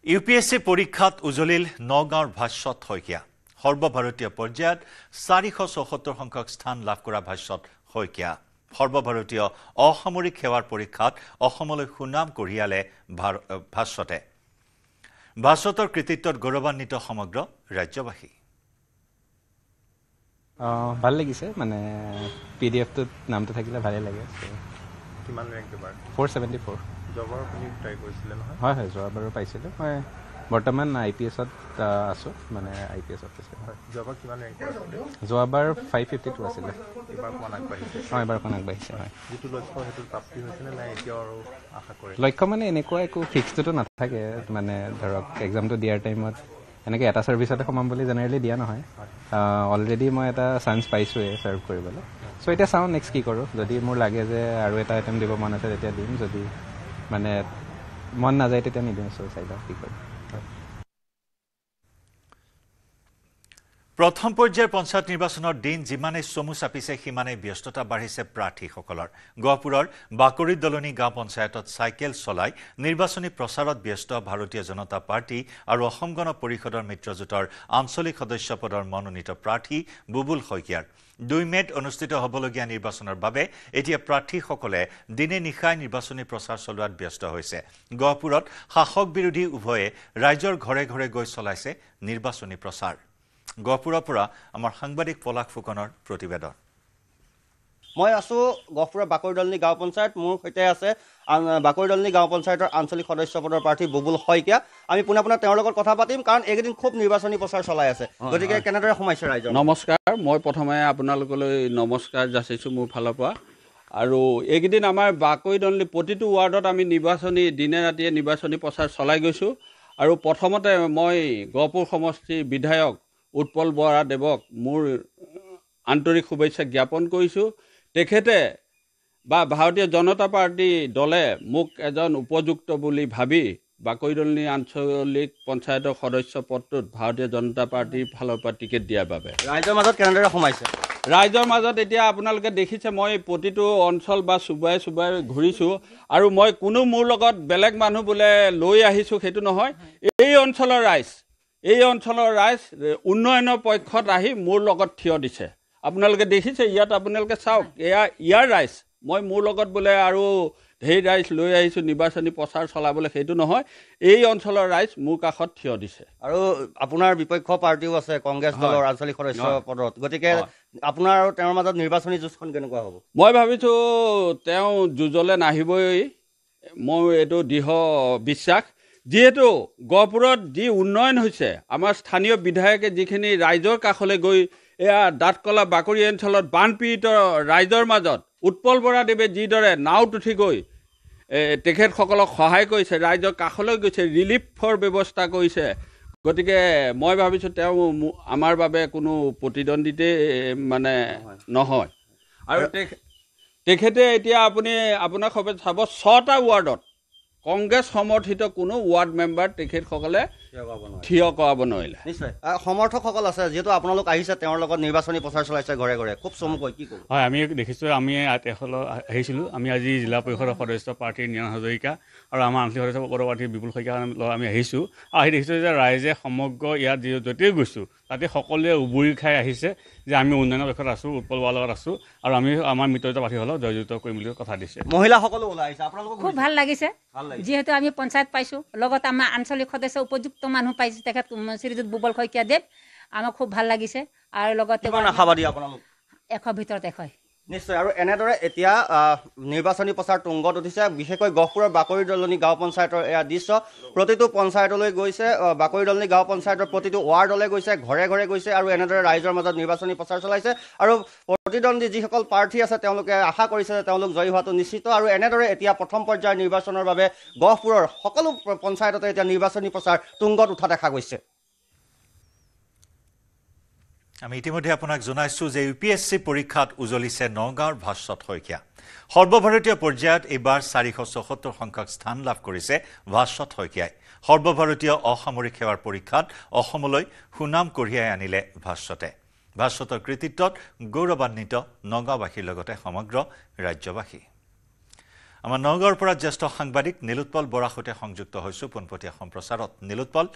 UPSC পৰীক্ষাত উজলিল নগাঁৱৰ ভাষ্যত শইকীয়া। সৰ্বভাৰতীয় পৰ্যায়ত 474 সংখ্যক স্থান লাভ কৰা ভাষ্যত শইকীয়া। সৰ্বভাৰতীয় অসামৰিক সেৱাৰ পৰীক্ষাত অসমলৈ সুনাম কঢ়িয়ালে ভাস্বতে। ভাস্বতৰ কৃতিত্বত গৌৰৱান্বিত সমগ্ৰ ৰাজ্যবাসী। ভাল লাগিছে মানে PDF-টোত নামটো থাকিলে ভালেই লাগে। কিমান ৰেংক এবাৰ? 474। যোৱাবাৰ আপুনি ট্ৰাই কৰিছিলে নহয়? হয় হয়, যোৱাবাৰো পাইছিলোঁ। মই বৰ্তমান IPS-ত আছোঁ, মানে IPS অফিচাৰ। যোৱাবাৰ কিমান ৰেংক পাইছিলে? যোৱাবাৰ 552 আছিলে। এইবাৰ অকণ আগবাঢ়িছে? হয়, এইবাৰ অকণ আগবাঢ়িছে। হয়, যিটো লক্ষ্য সেইটো প্ৰাপ্তি হৈছেনে নাই এতিয়াও আৰু আশা কৰে? লক্ষ্য মানে এনেকুৱা একো ফিক্সটোতো নাথাকে, মানে ধৰক এক্সামটো দিয়াৰ টাইমত এনেকৈ এটা ছাৰ্ভিচতে সোমাম বুলি জেনেৰেলি দিয়া নহয়। অলৰেডি মই এটা চান্স পাইছোঁৱেই ছাৰ্ভ কৰিবলৈ। চ' এতিয়া চাওঁ নেক্সট কি কৰোঁ। যদি মোৰ লাগে যে আৰু এটা এটেম্প দিব মন আছে তেতিয়া দিম, যদি মানে মন নাযায় তেতিয়া নিদিওঁ। চ' চাই লওঁ কি কৰোঁ। প্ৰথম পৰ্যায়ৰ পঞ্চায়ত নিৰ্বাচনৰ দিন যিমানেই চমু চাপিছে সিমানেই ব্যস্ততা বাঢ়িছে প্ৰাৰ্থীসকলৰ। গহপুৰৰ বাকৰিত দলনি গাঁও পঞ্চায়তত চাইকেল চলাই নিৰ্বাচনী প্ৰচাৰত ব্যস্ত ভাৰতীয় জনতা পাৰ্টি আৰু অসম গণ পৰিষদৰ মিত্ৰজোঁটৰ আঞ্চলিক সদস্য পদৰ মনোনীত প্ৰাৰ্থী বুবুল শইকীয়াৰ 2 মে'ত অনুষ্ঠিত হ'বলগীয়া নিৰ্বাচনৰ বাবে এতিয়া প্ৰাৰ্থীসকলে দিনে নিশাই নিৰ্বাচনী প্ৰচাৰ চলোৱাত ব্যস্ত হৈছে। গহপুৰত শাসক বিৰোধী উভয়ে ৰাইজৰ ঘৰে ঘৰে গৈ চলাইছে নিৰ্বাচনী প্ৰচাৰ। গহপুৰৰ পৰা আমাৰ সাংবাদিক পলাশ ফুকনৰ প্ৰতিবেদন। মই আছো গহপুৰৰ বাকৰিদলনি গাঁও পঞ্চায়ত। মোৰ সৈতে আছে বাকৰিদলনি গাঁও পঞ্চায়তৰ আঞ্চলিক সদস্য পদৰ প্ৰাৰ্থী বুবুল শইকীয়া। আমি পোনে পোনে তেওঁৰ লগত কথা পাতিম, কাৰণ এইকেইদিন খুব নিৰ্বাচনী প্ৰচাৰ চলাই আছে। গতিকে কেনেদৰে সোমাইছে ৰাইজৰ? নমস্কাৰ, মই প্ৰথমে আপোনালোকলৈ নমস্কাৰ যাচিছোঁ মোৰ ফালৰ পৰা। আৰু এইকেইদিন আমাৰ বাকৰিদলনি প্ৰতিটো ৱাৰ্ডত আমি দিনে ৰাতিয়ে নিৰ্বাচনী প্ৰচাৰ চলাই গৈছোঁ। আৰু প্ৰথমতে মই গহপুৰ সমষ্টিৰ বিধায়ক উৎপল বৰা দেৱক মোৰ আন্তৰিক শুভেচ্ছা জ্ঞাপন কৰিছোঁ। তেখেতে বা ভাৰতীয় জনতা পাৰ্টি দলে মোক এজন উপযুক্ত বুলি ভাবি বাকৰিদলনি আঞ্চলিক পঞ্চায়তৰ সদস্য পদটোত ভাৰতীয় জনতা পাৰ্টিৰ ফালৰ পৰা টিকেট দিয়াৰ বাবে। ৰাইজৰ মাজত কেনেদৰে সোমাইছে? ৰাইজৰ মাজত এতিয়া আপোনালোকে দেখিছে মই প্ৰতিটো অঞ্চল বা চুবাই ঘূৰিছোঁ। আৰু মই কোনো মোৰ লগত বেলেগ মানুহ বোলে লৈ আহিছোঁ সেইটো নহয়। এই অঞ্চলৰ ৰাইজ উন্নয়নৰ পক্ষত আহি মোৰ লগত থিয় দিছে। আপোনালোকে দেখিছে ইয়াত, আপোনালোকে চাওক, ইয়াৰ ৰাইজ। মই মোৰ লগত বোলে আৰু ঢেৰ ৰাইজ লৈ আহিছোঁ নিৰ্বাচনী প্ৰচাৰ চলাবলৈ, সেইটো নহয়। এই অঞ্চলৰ ৰাইজ মোৰ কাষত থিয় দিছে। আৰু আপোনাৰ বিপক্ষ পাৰ্টিও আছে কংগ্ৰেছ দলৰ আঞ্চলিক সদস্য পদত। গতিকে আপোনাৰ আৰু তেওঁৰ মাজত নিৰ্বাচনী যুঁজখন কেনেকুৱা হ'ব? মই ভাবিছোঁ তেওঁ যুঁজলৈ নাহিবই, মোৰ এইটো দৃঢ় বিশ্বাস। যিহেতু গহপুৰত যি উন্নয়ন হৈছে, আমাৰ স্থানীয় বিধায়কে যিখিনি ৰাইজৰ কাষলৈ গৈ এয়া দাঁতকলা বাকৰি অঞ্চলত বানপীড়িত ৰাইজৰ মাজত উৎপল বৰাদেৱে যিদৰে নাওত উঠি গৈ তেখেতসকলক সহায় কৰিছে, ৰাইজৰ কাষলৈ গৈছে, ৰিলিফৰ ব্যৱস্থা কৰিছে। গতিকে মই ভাবিছোঁ তেওঁ আমাৰ বাবে কোনো প্ৰতিদ্বন্দ্বিতাই মানে নহয়। আৰু তেখেতে এতিয়া আপোনাক চাব 6টা ৱাৰ্ডত কংগ্ৰেছ সমৰ্থিত কোনো ৱাৰ্ড মেম্বাৰ তেখেতসকলে থিয় কৰাব নোৱাৰিলে। নিশ্চয় সমৰ্থকসকল আছে, যিহেতু আপোনালোক আহিছে তেওঁৰ লগত নিৰ্বাচনী প্ৰচাৰ চলাইছে ঘৰে ঘৰে, খুব চমুকৈ কি ক'ব? হয়, আমি দেখিছোঁ, আমি আহিছিলোঁ। আমি আজি জিলা পৰিষদৰ সদস্য প্ৰাৰ্থী নিয়ন হাজৰিকা আৰু আমাৰ আঞ্চলিক সদস্য পদৰ প্ৰাৰ্থী বিপুল শইকীয়া আমি আহিছোঁ। আহি দেখিছোঁ যে ৰাইজে সমগ্ৰ ইয়াত য'তেই গৈছোঁ তাতে সকলোৱে উবুৰি খাই আহিছে যে আমি উন্নয়নৰ পক্ষত আছোঁ, উৎপল বৰাৰ লগত আছোঁ, আৰু আমি আমাৰ মিত্ৰজোঁটৰ প্ৰাৰ্থীসকলক জয়যুক্ত কৰিম বুলি কথা দিছে। মহিলাসকলো ওলাই আহিছে, আপোনালোকক খুব ভাল লাগিছে। যিহেতু আমি পঞ্চায়ত পাইছোঁ, লগত আমাৰ আঞ্চলিক সদস্য উপযুক্ত মানুহ পাইছোঁ, তেখেত শ্ৰীযুত বুবল শইকীয়া দেৱ। আমাক খুব ভাল লাগিছে। আৰু লগতে আশাবাদী আপোনালোক? 100 ভিতৰত 100। নিশ্চয়। আৰু এনেদৰে এতিয়া নিৰ্বাচনী প্ৰচাৰ তুংগত উঠিছে, বিশেষকৈ গহপুৰৰ বাকৰিদলনি গাঁও পঞ্চায়তৰ এয়া দৃশ্য। প্ৰতিটো পঞ্চায়তলৈ গৈছে, বাকৰিদলনি গাঁও পঞ্চায়তৰ প্ৰতিটো ৱাৰ্ডলৈ গৈছে, ঘৰে ঘৰে গৈছে, আৰু এনেদৰে ৰাইজৰ মাজত নিৰ্বাচনী প্ৰচাৰ চলাইছে। আৰু প্ৰতিদ্বন্দ্বী যিসকল প্ৰাৰ্থী আছে তেওঁলোকে আশা কৰিছে যে তেওঁলোক জয়ী হোৱাটো নিশ্চিত। আৰু এনেদৰে এতিয়া প্ৰথম পৰ্যায়ৰ নিৰ্বাচনৰ বাবে গহপুৰৰ সকলো পঞ্চায়ততে এতিয়া নিৰ্বাচনী প্ৰচাৰ তুংগত উঠা দেখা গৈছে। আমি ইতিমধ্যে আপোনাক জনাইছোঁ যে UPSC পৰীক্ষাত উজলিছে নগাঁৱৰ ভাস্বত শইকীয়া। সৰ্বভাৰতীয় পৰ্যায়ত এইবাৰ 474 সংখ্যক স্থান লাভ কৰিছে ভাস্বত শইকীয়াই। সৰ্বভাৰতীয় অসামৰিক সেৱাৰ পৰীক্ষাত অসমলৈ সুনাম কঢ়িয়াই আনিলে ভাস্বতে। ভাস্বতৰ কৃতিত্বত গৌৰৱান্বিত নগাঁওবাসীৰ লগতে সমগ্ৰ ৰাজ্যবাসী। আমাৰ নগাঁৱৰ পৰা জ্যেষ্ঠ সাংবাদিক নীলোৎপল বৰাৰ সৈতে সংযুক্ত হৈছোঁ পোনপটীয়া সম্প্ৰচাৰত। নীলোৎপল,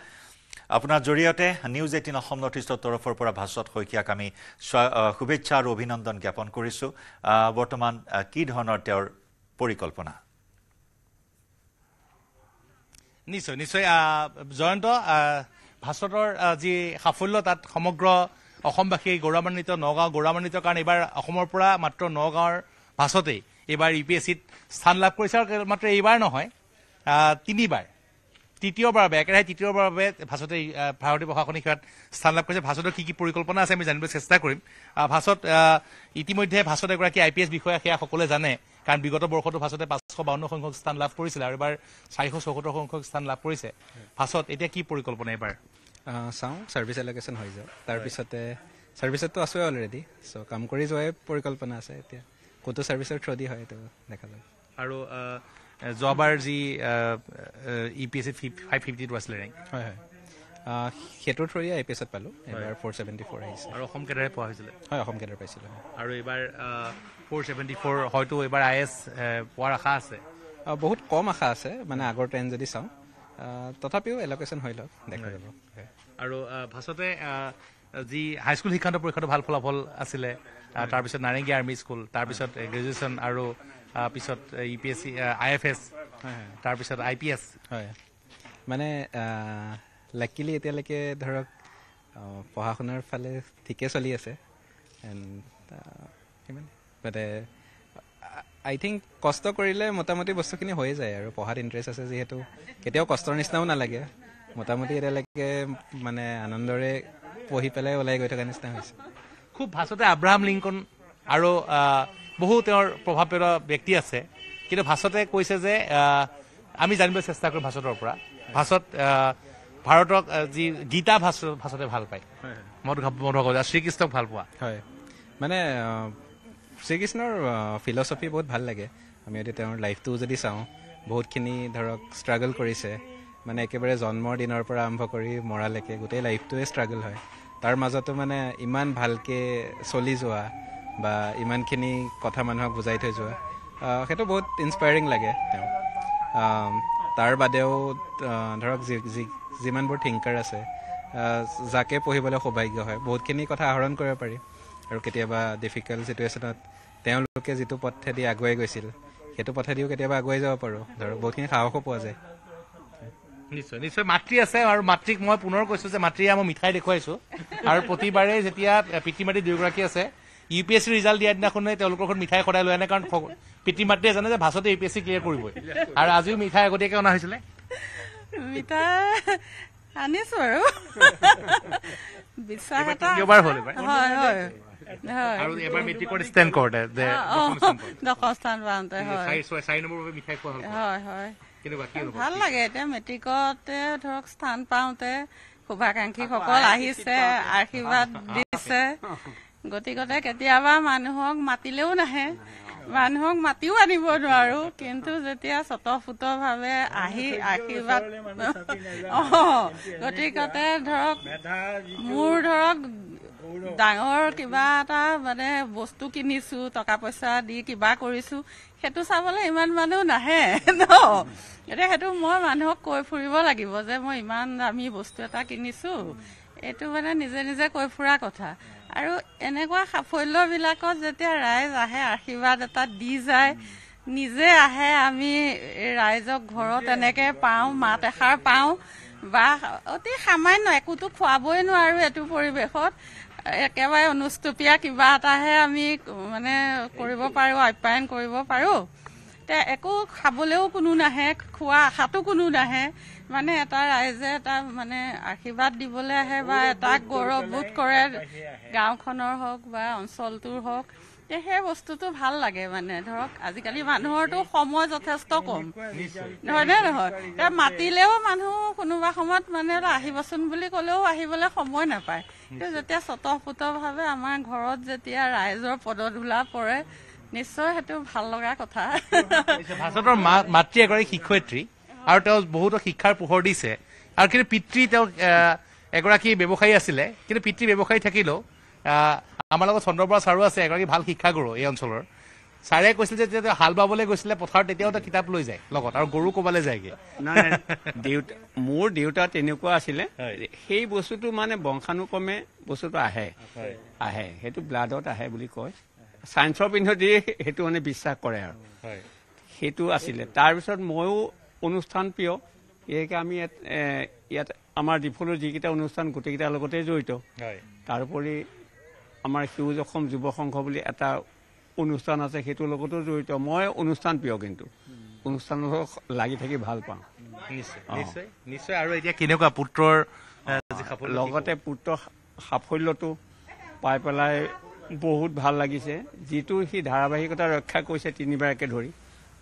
আপোনাৰ জৰিয়তে নিউজ 18 অসম নৰ্থ ইষ্টৰ তৰফৰ পৰা ভাস্বত শইকীয়াক আমি শুভেচ্ছা আৰু অভিনন্দন জ্ঞাপন কৰিছোঁ বৰ্তমান কি ধৰণৰ তেওঁৰ পৰিকল্পনা নিশ্চয় নিশ্চয় জয়ন্ত ভাস্বতৰ যি সাফল্য তাত সমগ্ৰ অসমবাসী গৌৰৱান্বিত নগাঁও গৌৰৱান্বিত কাৰণ এইবাৰ অসমৰ পৰা মাত্ৰ নগাঁৱৰ ভাস্বতেই এইবাৰ UPSCত স্থান লাভ কৰিছে আৰু মাত্ৰ এইবাৰ নহয় 3বাৰ তৃতীয়বাৰ বাবে একেৰাহে তৃতীয়বাৰ বাবে ভাস্বতে ভাৰতীয় প্ৰশাসনিক সেৱাত স্থান লাভ কৰিছে ভাস্বতৰ কি পৰিকল্পনা আছে আমি জানিবলৈ চেষ্টা কৰিম ভাস্বত ইতিমধ্যে ভাস্বত এগৰাকী IPS বিষয়া সেয়া সকলোৱে জানে কাৰণ বিগত বৰ্ষতো ভাস্বতে 552 সংখ্যক স্থান লাভ কৰিছিল আৰু এবাৰ 474 সংখ্যক স্থান লাভ কৰিছে ভাস্বত এতিয়া কি পৰিকল্পনা এবাৰ চাওঁ ছাৰ্ভিচ এলকেশ্যন হৈ যায় তাৰপিছতে ছাৰ্ভিচততো আছোৱে অলৰেডি চ' কাম কৰি যোৱাই পৰিকল্পনা আছে এতিয়া কোনটো ছাৰ্ভিচৰ থ্ৰু দি হয় এইটো দেখা যাব আৰু যোৱাবাৰ যি UPSC 552 আছিলে ৰেংক হয় হয় সেইটোৰ থ্ৰুয়ে IPSত পালোঁ এবাৰ 474 আহিছে আৰু অসম কেডাৰে পোৱা হৈছিলে হয় অসম কেডাৰ পাইছিলোঁ আৰু এইবাৰ 474 হয়তো এইবাৰ IS পোৱাৰ আশা আছে বহুত কম আশা আছে মানে আগৰ ট্ৰেণ্ড যদি চাওঁ তথাপিও এলকেশ্যন হৈ লওক দেখা যাব আৰু ভাস্বতে যি হাইস্কুল শিক্ষান্ত পৰীক্ষাটো ভাল ফলাফল আছিলে তাৰপিছত নাৰেংগী আৰ্মি স্কুল তাৰপিছত গ্ৰেজুৱেশ্যন আৰু পিছত UPSC IFS তাৰপিছত IPS হয় মানে লাকিলি এতিয়ালৈকে ধৰক পঢ়া শুনাৰ ফালে ঠিকে চলি আছে বাট আই থিংক কষ্ট কৰিলে মোটামুটি বস্তুখিনি হৈ যায় আৰু পঢ়াত ইণ্টাৰেষ্ট আছে যিহেতু কেতিয়াও কষ্টৰ নিচিনাও নালাগে মোটামুটি এতিয়ালৈকে মানে আনন্দৰে পঢ়ি পেলাই ওলাই গৈ থকা নিচিনা হৈছে খুব ভাস্বতে আব্ৰাহাম লিংকন আৰু বহু তেওঁৰ প্ৰভাৱ পেলোৱা ব্যক্তি আছে কিন্তু ভাস্বতে কৈছে যে আমি জানিবলৈ চেষ্টা কৰিম ভাস্বতৰ পৰা ভাস্বত ভাৰতক যি গীতা ভাস্বতে ভাল পায় শ্ৰীকৃষ্ণক ভাল পোৱা হয় মানে শ্ৰীকৃষ্ণৰ ফিলচফি বহুত ভাল লাগে আমি যদি তেওঁৰ লাইফটো যদি চাওঁ বহুতখিনি ধৰক ষ্ট্ৰাগল কৰিছে মানে একেবাৰে জন্মৰ দিনৰ পৰা আৰম্ভ কৰি মৰালৈকে গোটেই লাইফটোৱে ষ্ট্ৰাগল হয় তাৰ মাজতো মানে ইমান ভালকৈ চলি যোৱা বা ইমানখিনি কথা মানুহক বুজাই থৈ যোৱা সেইটো বহুত ইনস্পায়াৰিং লাগে তেওঁ তাৰ বাদেও ধৰক যিমানবোৰ থিংকাৰ আছে যাকে পঢ়িবলৈ সৌভাগ্য হয় বহুতখিনি কথা আহৰণ কৰিব পাৰি আৰু কেতিয়াবা ডিফিকাল্ট চিটুৱেশ্যনত তেওঁলোকে যিটো পথেদি আগুৱাই গৈছিল সেইটো পথেদিও কেতিয়াবা আগুৱাই যাব পাৰোঁ ধৰক বহুতখিনি সাহসো পোৱা যায় নিশ্চয় নিশ্চয় মাতৃ আছে আৰু মাতৃক মই পুনৰ কৈছোঁ যে মাতৃয়ে মই মিঠাই দেখুৱাইছোঁ আৰু প্ৰতিবাৰে যেতিয়া পিতৃ মাতৃ দুয়োগৰাকী আছে UPSC ৰিজাল্ট দিয়া দিনাখনে তেওঁলোকৰ ঘৰত মিঠাই সদায় লৈ আনে কাৰণ পিতৃ মাতৃয়ে জানে যে ভাস্বতে UPSC ক্লিয়াৰ কৰিবই আৰু আজিও মিঠাই আগতীয়াকৈ অনা হৈছিলে মিঠাই আনিছোঁ আৰু বিশ্বাস এটা হ'ল হয় হয় আৰু এবাৰ মেট্ৰিকত ষ্টেণ্ড কৰোঁতে দশম স্থান পাওঁতে হয় 4 নম্বৰ বাবে মিঠাই খোৱা হ'ল হয় হয় ভাল লাগে এতিয়া মেট্ৰিকতে ধৰক স্থান পাওঁতে শুভাকাংক্ষীসকল আহিছে আশীৰ্বাদ দিছে গতিকতে কেতিয়াবা মানুহক মাতিলেও নাহে মানুহক মাতিও আনিব নোৱাৰো কিন্তু যেতিয়া স্বতঃস্ফূৰ্তভাৱে আহি আশীৰ্বাদ গতিকতে ধৰক মোৰ ধৰক ডাঙৰ কিবা এটা মানে বস্তু কিনিছো টকা পইচা দি কিবা কৰিছো সেইটো চাবলৈ ইমান মানুহ নাহে ন এতিয়া সেইটো মই মানুহক কৈ ফুৰিব লাগিব যে মই ইমান দামী বস্তু এটা কিনিছো এইটো মানে নিজে নিজে কৈ ফুৰা কথা আৰু এনেকুৱা সাফল্যবিলাকত যেতিয়া ৰাইজ আহে আশীৰ্বাদ এটা দি যায় নিজে আহে আমি ৰাইজক ঘৰত এনেকৈ পাওঁ মাত এষাৰ পাওঁ বা অতি সামান্য একোতো খুৱাবই নোৱাৰো এইটো পৰিৱেশত একেবাৰে অনুষ্টুপীয়া কিবা এটাহে আমি মানে কৰিব পাৰোঁ আপ্যায়ন কৰিব পাৰোঁ তে একো খাবলৈও কোনো নাহে খোৱা আশাটো কোনো নাহে মানে এটা ৰাইজে এটা মানে আশীৰ্বাদ দিবলৈ আহে বা এটা গৌৰৱবোধ কৰে গাঁওখনৰ হওক বা অঞ্চলটোৰ হওক সেই বস্তুটো ভাল লাগে মানে ধৰক আজিকালি মানুহৰতো সময় যথেষ্ট কম নহয়নে নহয় এতিয়া মাতিলেও মানুহ কোনোবা সময়ত মানে আহিবচোন বুলি ক'লেও আহিবলৈ সময় নাপায় কিন্তু যেতিয়া স্বতঃস্ফূৰ্তভাৱে আমাৰ ঘৰত যেতিয়া ৰাইজৰ পদধূলা পৰে নিশ্চয় সেইটো ভাল লগা কথা ভাস্বতৰ মাতৃ এগৰাকী শিক্ষয়িত্ৰী আৰু তেওঁ বহুতো শিক্ষাৰ পোহৰ দিছে আৰু কিন্তু পিতৃ তেওঁ এগৰাকী ব্যৱসায়ী আছিলে কিন্তু পিতৃ ব্যৱসায়ী থাকিলেও আমাৰ লগত চন্দ্ৰ বৰা ছাৰো আছে এগৰাকী ভাল শিক্ষাগুৰু এই অঞ্চলৰ ছাৰে কৈছিল যে যেতিয়া হাল বাবলৈ গৈছিলে পথাৰত তেতিয়াও এটা কিতাপ লৈ যায় লগত আৰু গৰু ক'বালৈ যায়গে নাই মোৰ দেউতা তেনেকুৱা আছিলে সেই বস্তুটো মানে বংশানুক্ৰমে বস্তুটো আহে সেইটো ব্লাডত আহে বুলি কয় চায়েন্সৰ পিন্ধি সেইটো মানে বিশ্বাস কৰে আৰু সেইটো আছিলে তাৰপিছত ময়ো অনুষ্ঠান প্ৰিয় একে আমি ইয়াত আমাৰ ডিফলৰ যিকেইটা অনুষ্ঠান গোটেইকেইটাৰ লগতে জড়িত তাৰোপৰি আমাৰ সেউজ অসম যুৱ সংঘ বুলি এটা অনুষ্ঠান আছে সেইটোৰ লগতো জড়িত মই অনুষ্ঠান প্ৰিয় কিন্তু অনুষ্ঠানৰ লাগি থাকি ভাল পাওঁ নিশ্চয় আৰু এতিয়া কেনেকুৱা পুত্ৰৰ লগতে পুত্ৰৰ সাফল্যটো পাই পেলাই বহুত ভাল লাগিছে যিটো সি ধাৰাবাহিকতা ৰক্ষা কৰিছে 3বাৰকে ধৰি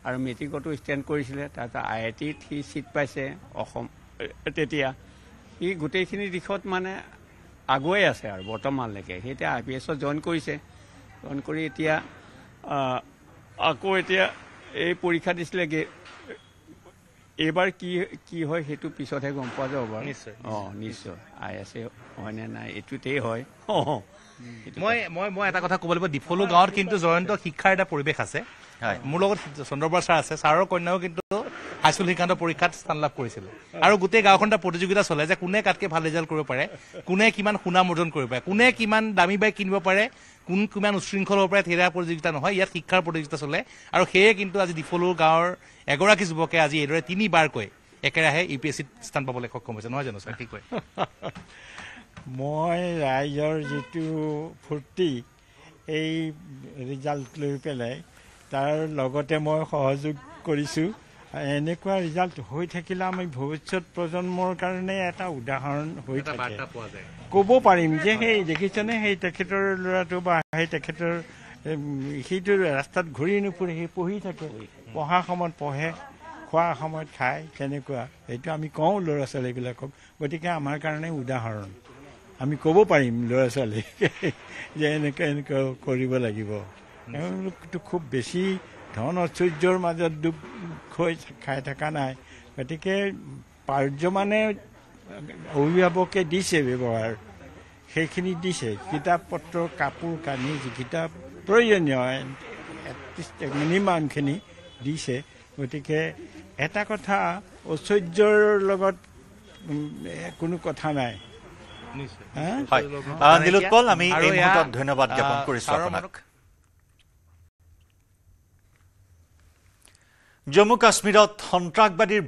আৰু মেট্ৰিকতো ষ্টেণ্ড কৰিছিলে তাৰপিছত IITত সি ছিট পাইছে অসম তেতিয়া সি গোটেইখিনি দিশত মানে আগুৱাই আছে আৰু বৰ্তমানলৈকে সি এতিয়া IPSত জইন কৰিছে জইন কৰি এতিয়া আকৌ এতিয়া এই পৰীক্ষা দিছিলেগৈ এইবাৰ কি হয় সেইটো পিছতহে গম পোৱা যাব বাৰু নিশ্চয় IAS হয়নে নাই এইটোতেই হয় মই এটা কথা ক'ব লাগিব ডিফলো গাঁৱত কিন্তু জয়ন্ত শিক্ষাৰ এটা পৰিৱেশ আছে মোৰ লগত চন্দ্ৰবৰ ছাৰ আছে ছাৰৰ কন্যাও কিন্তু হাইস্কুল শিক্ষান্ত পৰীক্ষাত স্থান লাভ কৰিছিল আৰু গোটেই গাঁওখন এটা প্ৰতিযোগিতা চলে যে কোনে কাতকে ভাল ৰিজাল্ট কৰিব পাৰে কোনে কিমান সুনাম অৰ্জন কৰিব পাৰে কোনে কিমান দামী বাইক কিনিব পাৰে কোন কিমান উশৃংখল হ'ব পাৰে তেৰা প্ৰতিযোগিতা নহয় ইয়াত শিক্ষাৰ প্ৰতিযোগিতা চলে আৰু সেয়ে কিন্তু আজি ডিফলো গাঁৱৰ এগৰাকী যুৱকে আজি এইদৰে 3বাৰকৈ একেৰাহে UPSCত স্থান পাবলৈ সক্ষম হৈছে নহয় জানো ছাৰ কি কয় মই ৰাইজৰ যিটো ফূৰ্তি এই ৰিজাল্ট লৈ পেলাই তাৰ লগতে মই সহযোগ কৰিছোঁ এনেকুৱা ৰিজাল্ট হৈ থাকিলে আমি ভৱিষ্যত প্ৰজন্মৰ কাৰণে এটা উদাহৰণ হৈ থাকে ক'ব পাৰিম যে সেই দেখিছেনে সেই তেখেতৰ ল'ৰাটো বা সেই তেখেতৰ সেইটো ৰাস্তাত ঘূৰি নুফুৰে সি পঢ়ি থাকে পঢ়া সময়ত পঢ়ে খোৱা সময়ত খায় তেনেকুৱা সেইটো আমি কওঁ ল'ৰা ছোৱালীবিলাকক গতিকে আমাৰ কাৰণে উদাহৰণ আমি ক'ব পাৰিম ল'ৰা ছোৱালীক যে এনেকুৱা কৰিব লাগিব এওঁলোকটো খুব বেছি ধন ঐশ্বৰ্যৰ মাজত ডুব হৈ খাই থকা নাই গতিকে পাৰ্যমানে অভিভাৱকে দিছে ব্যৱহাৰ সেইখিনি দিছে কিতাপ পত্ৰ কাপোৰ কানি যিকেইটা প্ৰয়োজনীয় মিনিমামখিনি দিছে গতিকে এটা কথা ঐশ্বৰ্যৰ লগত কোনো কথা নাই নীলোৎপল আমি এই মুহূৰ্তত ধন্যবাদ জ্ঞাপন কৰিছো আপোনাক জম্মু কাশ্মীৰত সন্ত্ৰাসবাদীৰ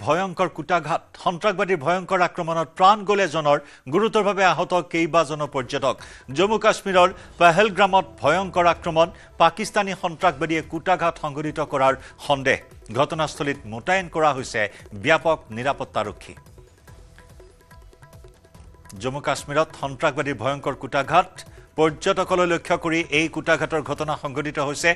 ভয়ংকৰ আক্ৰমণত প্ৰাণ গ'ল এজনৰ গুৰুতৰভাৱে আহত কেইবাজনো পৰ্যটক জম্মু কাশ্মীৰৰ পেহেলগ্ৰামত ভয়ংকৰ আক্ৰমণ পাকিস্তানী সন্ত্ৰাসবাদীয়ে কুটাঘাত সংঘটিত কৰাৰ সন্দেহ ঘটনাস্থলীত মোতায়েন কৰা হৈছে ব্যাপক নিৰাপত্তাৰক্ষী জম্মু কাশ্মীৰত সন্ত্ৰাসবাদীৰ ভয়ংকৰ কুটাঘাত পৰ্যটকলৈ লক্ষ্য কৰি এই কুটাঘাতৰ ঘটনা সংঘটিত হৈছে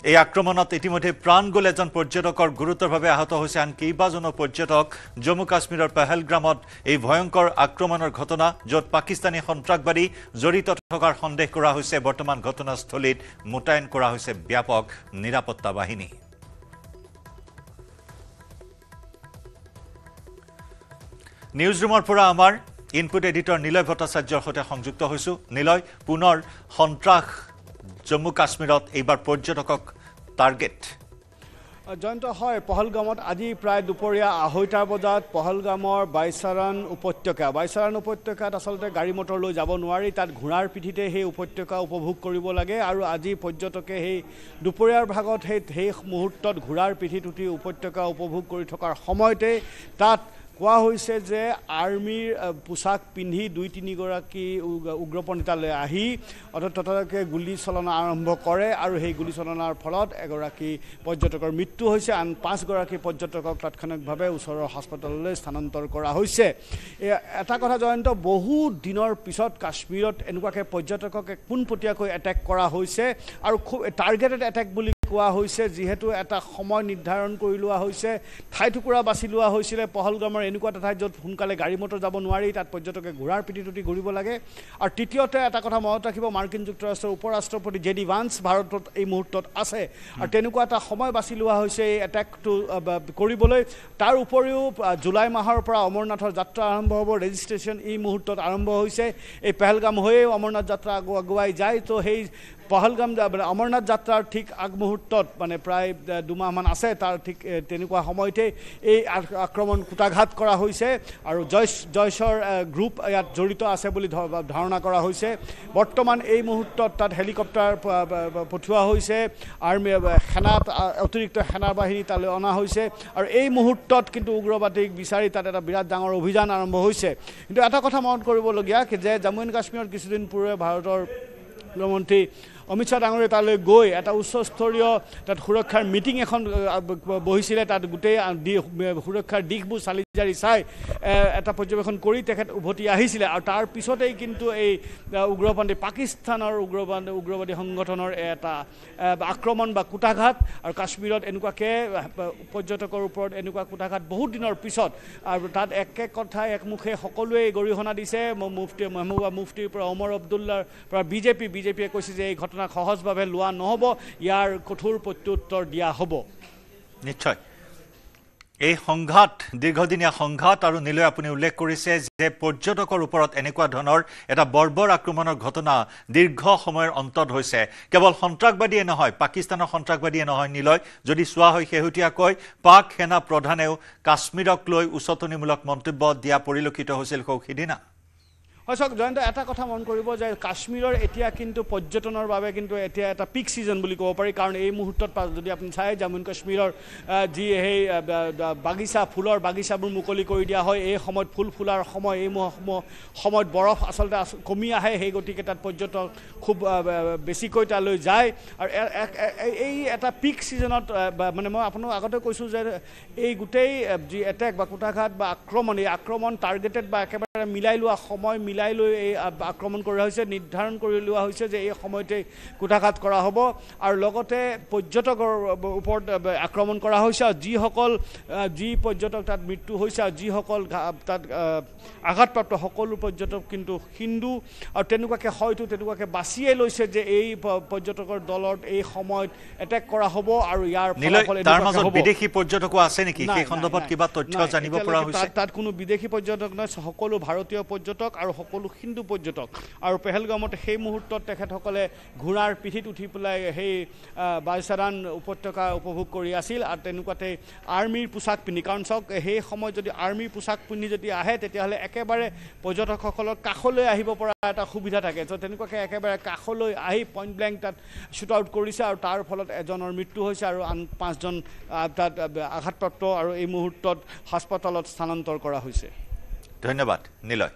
এই আক্ৰমণত ইতিমধ্যে প্ৰাণ গ'ল এজন পৰ্যটকৰ গুৰুতৰভাৱে আহত হৈছে আন কেইবাজনো পৰ্যটক জম্মু কাশ্মীৰৰ পেহেলগ্ৰামত এই ভয়ংকৰ আক্ৰমণৰ ঘটনা য'ত পাকিস্তানী সন্ত্ৰাসবাদী জড়িত থকাৰ সন্দেহ কৰা হৈছে বৰ্তমান ঘটনাস্থলীত মোতায়েন কৰা হৈছে ব্যাপক নিৰাপত্তা বাহিনী নিউজ ৰুমৰ পৰা আমাৰ ইনপুট এডিটৰ নিলয় ভট্টাচাৰ্যৰ সৈতে সংযুক্ত হৈছো নিলয় পুনৰ সন্ত্ৰাস জম্মু কাশ্মীৰত এইবাৰ পৰ্যটকক টাৰ্গেট জয়ন্ত হয় পহলগামত আজি প্ৰায় দুপৰীয়া 2:30 বজাত পহলগামৰ বাইচাৰান উপত্যকাত আচলতে গাড়ী মটৰ লৈ যাব নোৱাৰি তাত ঘোঁৰাৰ পিঠিতে সেই উপত্যকা উপভোগ কৰিব লাগে আৰু আজি পৰ্যটকে সেই দুপৰীয়াৰ ভাগত সেই মুহূৰ্তত ঘোঁৰাৰ পিঠিত উঠি উপত্যকা উপভোগ কৰি থকাৰ সময়তে তাত কোৱা হৈছে যে আৰ্মিৰ পোছাক পিন্ধি 2-3 গৰাকী উগ্ৰপন্থীতালৈ আহি ততকে গুলীচালনা আৰম্ভ কৰে আৰু সেই গুলীচালনাৰ ফলত এগৰাকী পৰ্যটকৰ মৃত্যু হৈছে আন 5 গৰাকী পৰ্যটকক তাৎক্ষণিকভাৱে ওচৰৰ হাস্পতাললৈ স্থানান্তৰ কৰা হৈছে এটা কথা জয়ন্ত বহু দিনৰ পিছত কাশ্মীৰত এনেকুৱাকৈ পৰ্যটকক পোনপটীয়াকৈ এটেক কৰা হৈছে আৰু খুব টাৰ্গেটেড এটেক বুলি কোৱা হৈছে যিহেতু এটা সময় নিৰ্ধাৰণ কৰি লোৱা হৈছে ঠাই টুকুৰা বাছি লোৱা হৈছিলে পহলগামৰ এনেকুৱা এটা ঠাইত য'ত সোনকালে গাড়ী মটৰ যাব নোৱাৰি তাত পৰ্যটকে ঘোঁৰাৰ পিঠিত উঠি ঘূৰিব লাগে আৰু তৃতীয়তে এটা কথা মনত ৰাখিব মাৰ্কিন যুক্তৰাষ্ট্ৰৰ উপ ৰাষ্ট্ৰপতি JD ভান্স ভাৰতত এই মুহূৰ্তত আছে আৰু তেনেকুৱা এটা সময় বাছি লোৱা হৈছে এই এটেকটো কৰিবলৈ তাৰ উপৰিও জুলাই মাহৰ পৰা অমৰনাথৰ যাত্ৰা আৰম্ভ হ'ব ৰেজিষ্ট্ৰেশ্যন এই মুহূৰ্তত আৰম্ভ হৈছে এই পেহেলগাম হৈয়ে অমৰনাথ যাত্ৰা আগুৱাই যায় তো সেই পহলগাম অমৰনাথ যাত্ৰাৰ ঠিক আগমুহূৰ্তত মানে প্ৰায় 2 মাহমান আছে তাৰ ঠিক তেনেকুৱা সময়তে এই আক্ৰমণ কুটাঘাত কৰা হৈছে আৰু জয়শৰ গ্ৰুপ ইয়াত জড়িত আছে বুলি ধাৰণা কৰা হৈছে বৰ্তমান এই মুহূৰ্তত তাত হেলিকপ্টাৰ পঠিওৱা হৈছে আৰ্মি সেনাত অতিৰিক্ত সেনা বাহিনী তালৈ অনা হৈছে আৰু এই মুহূৰ্তত কিন্তু উগ্ৰবাদীক বিচাৰি তাত এটা বিৰাট ডাঙৰ অভিযান আৰম্ভ হৈছে কিন্তু এটা কথা মনত কৰিবলগীয়া যে জম্মু এণ্ড কাশ্মীৰত কিছুদিন পূৰ্বে ভাৰতৰ গৃহমন্ত্ৰী অমিত শ্বাহ ডাঙৰীয়া তালৈ গৈ এটা উচ্চস্তৰীয় তাত সুৰক্ষাৰ মিটিং এখন বহিছিলে তাত গোটেই সুৰক্ষাৰ দিশবোৰ চালি জাৰি চাই এটা পৰ্যবেক্ষণ কৰি তেখেত উভতি আহিছিলে আৰু তাৰ পিছতেই কিন্তু এই উগ্ৰপন্থী পাকিস্তানৰ উগ্ৰবাদী সংগঠনৰ এটা আক্ৰমণ বা কুটাঘাত আৰু কাশ্মীৰত এনেকুৱাকৈ পৰ্যটকৰ ওপৰত এনেকুৱা কুটাঘাত বহুত দিনৰ পিছত আৰু তাত কথা একমুখে সকলোৱে গৰিহণা দিছে মেহবুবা মুফতিৰ পৰা ওমৰ আব্দুল্লাৰ পৰা বিজেপিয়ে কৈছে যে এই ঘটনা সহজভাৱে লোৱা নহ'ব ইয়াৰ কঠোৰ প্ৰত্যুত্তৰ দিয়া হ'ব নিশ্চয় এই সংঘাত দীৰ্ঘদিনীয়া সংঘাত আৰু নিলয় আপুনি উল্লেখ কৰিছে যে পৰ্যটকৰ ওপৰত এনেকুৱা ধৰণৰ এটা বৰ্বৰ আক্ৰমণৰ ঘটনা দীৰ্ঘ সময়ৰ অন্তত হৈছে কেৱল সন্ত্ৰাসবাদীয়ে নহয় পাকিস্তানৰ সন্ত্ৰাসবাদীয়ে নহয় নিলয় যদি চোৱা হয় শেহতীয়াকৈ পাক সেনা প্ৰধানেও কাশ্মীৰক লৈ উচতনিমূলক মন্তব্য দিয়া পৰিলক্ষিত হৈছিল সিদিনা হয় চাওক জয়ন্ত এটা কথা মন কৰিব যে কাশ্মীৰৰ এতিয়া কিন্তু পৰ্যটনৰ বাবে কিন্তু এতিয়া এটা পিক ছিজন বুলি ক'ব পাৰি কাৰণ এই মুহূৰ্তত যদি আপুনি চাই জম্মু এণ্ড কাশ্মীৰৰ যি সেই বাগিচা ফুলৰ বাগিচাবোৰ মুকলি কৰি দিয়া হয় এই সময়ত ফুল ফুলাৰ সময় এই সময়ত বৰফ আচলতে কমি আহে সেই গতিকে তাত পৰ্যটক খুব বেছিকৈ তালৈ যায় আৰু এই এটা পিক ছিজনত মানে মই আপোনাক আগতে কৈছোঁ যে এই গোটেই যি এটেক বা কুটাঘাত বা এই আক্ৰমণ টাৰ্গেটেড বা একেবাৰে মিলাই লোৱা সময় মিলাই লৈ এই আক্ৰমণ কৰা হৈছে নিৰ্ধাৰণ কৰি লোৱা হৈছে যে এই সময়তে কুটাঘাত কৰা হ'ব আৰু লগতে পৰ্যটকৰ ওপৰত আক্ৰমণ কৰা হৈছে আৰু যি পৰ্যটক তাত মৃত্যু হৈছে আৰু যিসকল তাত আঘাতপ্ৰাপ্ত সকলো পৰ্যটক কিন্তু হিন্দু আৰু তেনেকুৱাকৈ বাছিয়ে লৈছে যে এই পৰ্যটকৰ দলত এই সময়ত এটেক কৰা হ'ব আৰু ইয়াৰ ফলাফল তাৰ মাজত বিদেশী পৰ্যটকো আছে নেকি সেই সন্দৰ্ভত কিবা তথ্য জানিব পৰা হৈছে তাত কোনো বিদেশী পৰ্যটক নহয় সকলো ভাৰতীয় পৰ্যটক আৰু সকলো হিন্দু পৰ্যটক আৰু পেহেলগামত সেই মুহূৰ্তত তেখেতসকলে ঘোঁৰাৰ পিঠিত উঠি পেলাই সেই বাইচাৰান উপত্যকা উপভোগ কৰি আছিল আৰু তেনেকুৱাতে আৰ্মিৰ পোছাক পিন্ধি কাৰণ চাওক সেই সময়ত যদি আৰ্মিৰ পোছাক পিন্ধি যদি আহে তেতিয়াহ'লে একেবাৰে পৰ্যটকসকলৰ কাষলৈ আহিব পৰা এটা সুবিধা থাকে ত' তেনেকুৱাকৈ একেবাৰে কাষলৈ আহি পইণ্ট ব্লেংক তাত শ্বুট আউট কৰিছে আৰু তাৰ ফলত এজনৰ মৃত্যু হৈছে আৰু আন 5জন তাত আঘাতপ্ৰাপ্ত আৰু এই মুহূৰ্তত হাস্পতালত স্থানান্তৰ কৰা হৈছে ধন্যবাদ নিলয়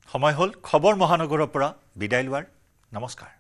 সময় হ'ল খবৰ মহানগৰৰ পৰা বিদায় লোৱাৰ নমস্কাৰ